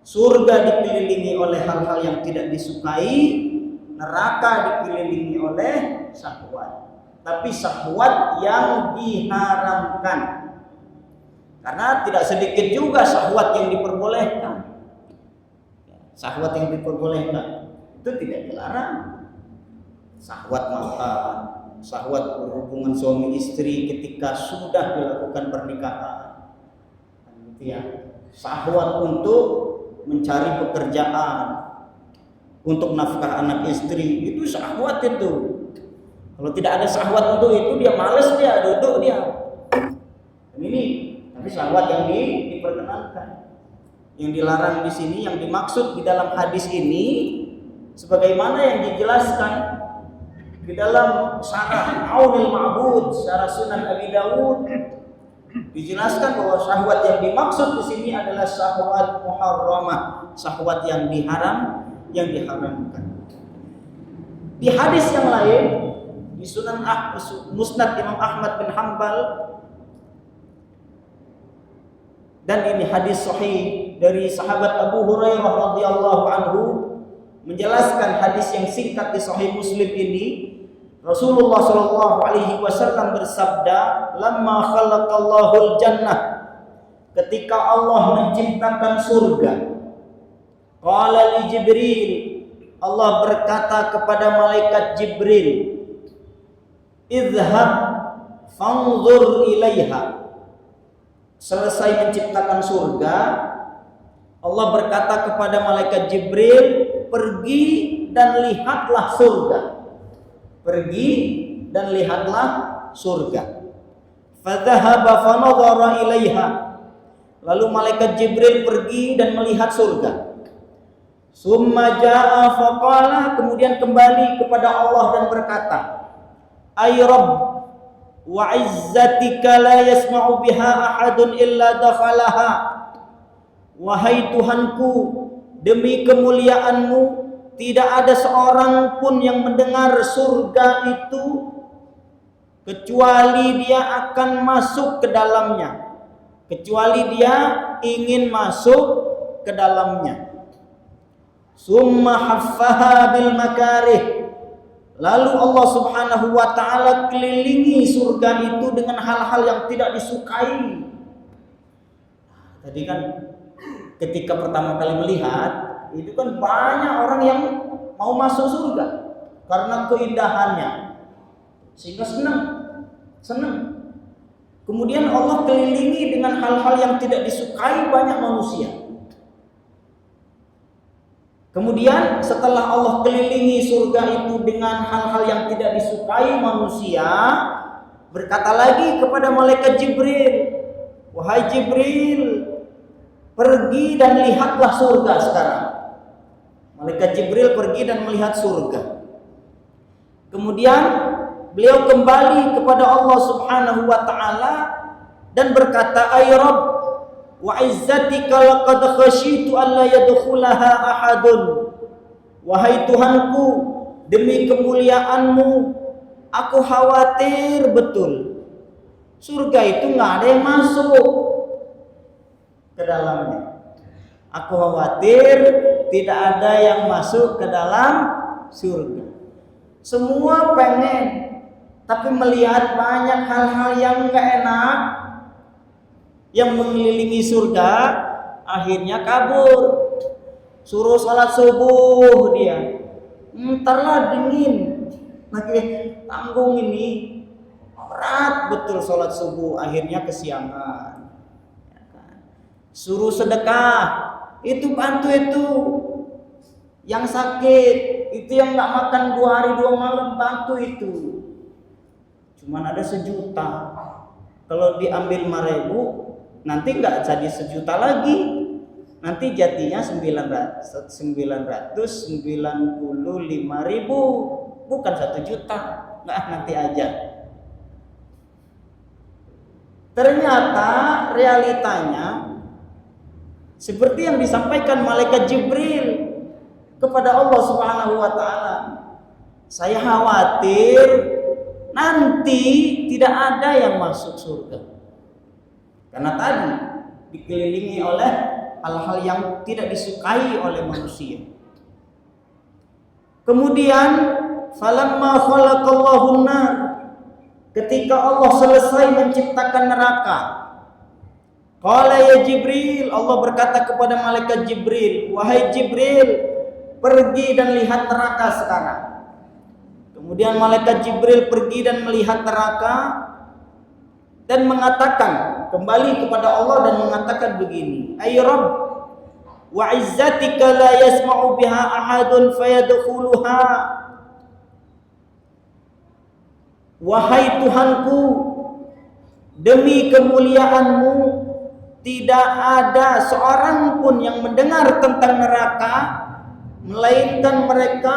Surga dikelilingi oleh hal-hal yang tidak disukai, neraka dikelilingi oleh syahwat. Tapi syahwat yang diharamkan. Karena tidak sedikit juga syahwat yang diperbolehkan. Syahwat yang diperbolehkan itu tidak dilarang. Syahwat makan, syahwat berhubungan suami istri ketika sudah dilakukan pernikahan, gitu ya. Syahwat untuk mencari pekerjaan, untuk nafkah anak istri, itu syahwat itu. Kalau tidak ada syahwat untuk itu, dia malas, dia duduk dia. Dan ini tapi syahwat yang diperkenankan. Yang dilarang di sini, yang dimaksud di dalam hadis ini, sebagaimana yang dijelaskan di dalam syarah Aunil Ma'bud, syarah Sunan Abi Dawud, dijelaskan bahwa syahwat yang dimaksud di sini adalah syahwat muharramah, syahwat yang diharamkan. Di hadis yang lain, di Sunan Musnad Imam Ahmad bin Hanbal, dan ini hadis sahih dari sahabat Abu Hurairah radhiyallahu anhu, menjelaskan hadis yang singkat di Sahih Muslim ini. Rasulullah sallallahu alaihi wasallam bersabda, "Lamma khalaqallahul jannah," ketika Allah menciptakan surga, qala li Jibril, Allah berkata kepada malaikat Jibril, "Idhhab fanzur ilaiha." Selesai menciptakan surga, Allah berkata kepada malaikat Jibril, "Pergi dan lihatlah surga." Pergi dan lihatlah surga. Fadhahaba fanadhara ilaiha. Lalu malaikat Jibril pergi dan melihat surga. Summa jaa faqala, kemudian kembali kepada Allah dan berkata, "Ay Rabb, wa izzatika la yasma'u biha ahadun illa dakhalaha." Wahai Tuhanku, demi kemuliaan-Mu, tidak ada seorang pun yang mendengar surga itu kecuali dia akan masuk ke dalamnya, kecuali dia ingin masuk ke dalamnya. Summa haffaha bil makarih. Lalu Allah Subhanahu wa taala kelilingi surga itu dengan hal-hal yang tidak disukai. Tadi kan ketika pertama kali melihat, itu kan banyak orang yang mau masuk surga karena keindahannya, sehingga senang. Kemudian Allah kelilingi dengan hal-hal yang tidak disukai banyak manusia. Kemudian setelah Allah kelilingi surga itu dengan hal-hal yang tidak disukai manusia, berkata lagi kepada malaikat Jibril, "Wahai Jibril, pergi dan lihatlah surga sekarang." Malaikat Jibril pergi dan melihat surga. Kemudian beliau kembali kepada Allah Subhanahu wa taala dan berkata, "Ay Rabb, wa izzatika laqad khasyitu alla yadkhulaha ahadun." Wahai Tuhanku, demi kemuliaan-Mu, aku khawatir betul surga itu nggak ada yang masuk ke dalamnya. Aku khawatir tidak ada yang masuk ke dalam surga. Semua pengen, tapi melihat banyak hal-hal yang gak enak yang mengelilingi surga, akhirnya kabur. Suruh sholat subuh dia, entarlah dingin, lagi tanggung ini, berat betul sholat subuh, akhirnya kesiangan. Suruh sedekah, itu bantu itu. Yang sakit, itu yang nggak makan 2 hari 2 malam, bantu itu. Cuman ada 1 juta. Kalau diambil 5.000, nanti nggak jadi 1 juta lagi. Nanti jadinya 995.000, bukan 1 juta. Nggak, nanti aja. Ternyata realitanya seperti yang disampaikan malaikat Jibril kepada Allah Subhanahu wa taala. Saya khawatir nanti tidak ada yang masuk surga. Karena tadi dikelilingi oleh hal-hal yang tidak disukai oleh manusia. Kemudian falamma khalaqallahu an-nar, ketika Allah selesai menciptakan neraka, qala ya Jibril, Allah berkata kepada malaikat Jibril, wahai Jibril, pergi dan lihat neraka sekarang. Kemudian malaikat Jibril pergi dan melihat neraka dan mengatakan, kembali kepada Allah dan mengatakan begini, ay Rabb, wa izzatika la yasma'u biha ahadun fayadkhuluha. Wahai Tuhanku, demi kemuliaan-Mu, tidak ada seorang pun yang mendengar tentang neraka melainkan mereka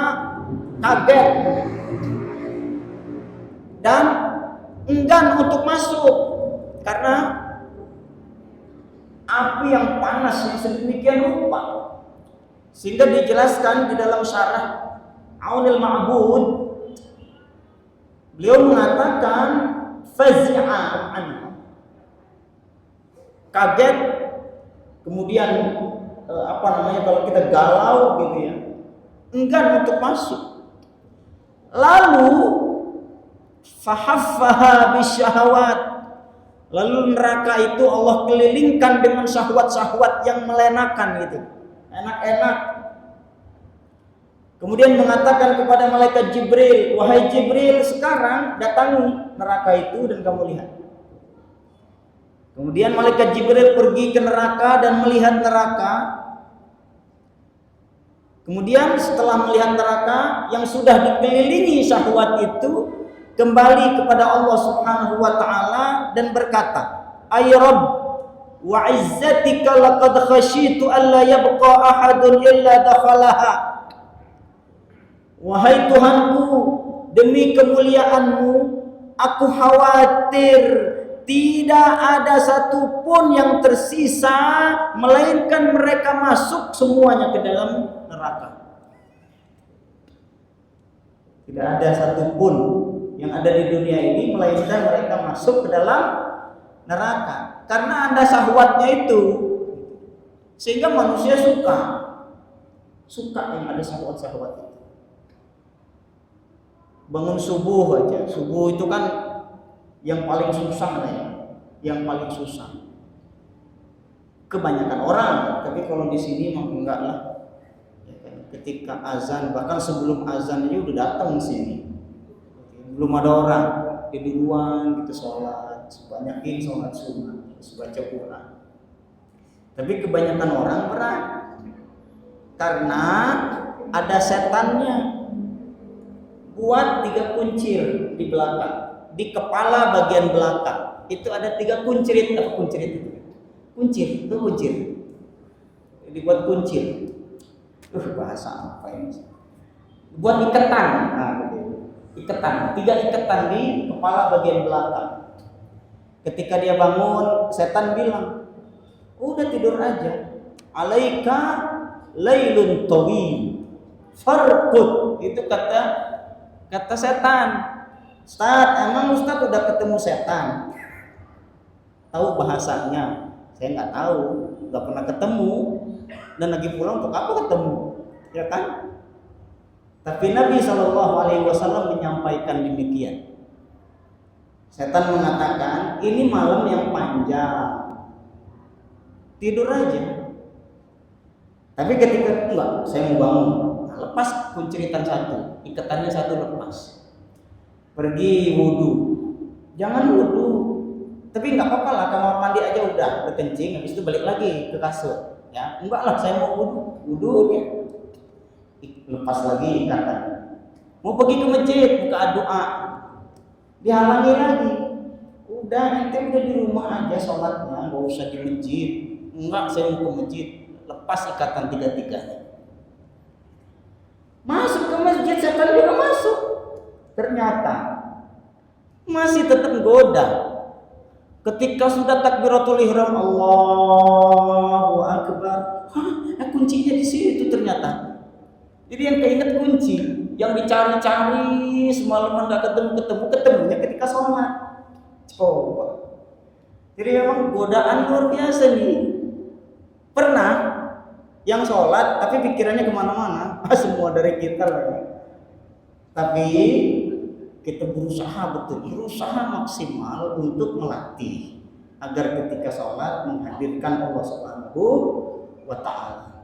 kaget dan enggan untuk masuk karena api yang panas yang sedemikian rupa. Sehingga dijelaskan di dalam syarah Aunil Ma'bud, beliau mengatakan fazi'a anha, kaget, kemudian kalau kita galau gitu ya, enggan untuk masuk. Lalu fahaffaha bisyahawat, lalu neraka itu Allah kelilingkan dengan syahwat-syahwat yang melenakan gitu, enak-enak. Kemudian mengatakan kepada malaikat Jibril, wahai Jibril, sekarang datangi neraka itu dan kamu lihat. Kemudian malaikat Jibril pergi ke neraka dan melihat neraka. Kemudian setelah melihat neraka yang sudah dikelilingi syahwat itu, kembali kepada Allah Subhanahu wa taala dan berkata, ay Rabb, wa izzatika laqad khasyitu alla yabqa ahadun illa dakhalaha. Wahai Tuhanku, demi kemuliaan-Mu, aku khawatir tidak ada satupun yang tersisa melainkan mereka masuk semuanya ke dalam neraka. Tidak ada satupun yang ada di dunia ini melainkan mereka masuk ke dalam neraka. Karena ada syahwatnya itu, sehingga manusia suka yang ada syahwat-syahwat itu. Bangun subuh aja, subuh itu kan yang paling susah yang paling susah. Kebanyakan orang, tapi kalau di sini mah enggak lah. Ketika azan, bahkan sebelum azan aja udah datang sini. Belum ada orang, di duluan gitu sholat, sebanyakin sholat sunnah, baca Quran. Tapi kebanyakan orang berat karena ada setannya. Buat 3 kuncir di belakang, di kepala bagian belakang itu ada 3 kuncirit. Apa kuncirit itu? Kuncir. Dibuat kuncir. Bahasa apa ini? Buat iketan. Nah, iketan, 3 iketan di kepala bagian belakang. Ketika dia bangun, setan bilang, udah tidur aja. Alaika lailun tawil farqud. Itu kata setan. Ustaz, emang Ustaz udah ketemu setan? Tahu bahasanya? Saya nggak tahu, nggak pernah ketemu. Dan lagi pulang untuk apa ketemu? Ya kan? Tapi Nabi SAW menyampaikan demikian. Setan mengatakan, ini malam yang panjang, tidur aja. Tapi ketika enggak, saya mau bangun, lepas kunciritan 1, ikatannya 1 lepas. Pergi wudu, Jangan wudhu. Tapi nggak apa-apa lah, kamar mandi aja udah kencing, habis itu balik lagi ke kasur. Ya, enggak lah, saya mau wudhu ya. Lepas lagi ikatan. Mau pergi ke masjid, buka doa, dihalangi lagi. Udah, ente udah di rumah aja sholatnya, nggak usah di masjid. Enggak, saya mau ke masjid. Lepas ikatan tiga-tiganya. Masuk ke masjid, setan juga masuk. Ternyata masih tetap goda. Ketika sudah takbiratul ihram, Allahu Akbar, kuncinya di situ ternyata. Jadi yang keinget kunci, yang dicari-cari semalaman nggak ketemunya ketika sholat. Coba. Jadi memang godaan luar biasa nih. Pernah yang sholat tapi pikirannya kemana-mana, semua dari kita lah ya. Tapi kita berusaha maksimal untuk melatih agar ketika sholat menghadirkan Allah Subhanahu wa Ta'ala.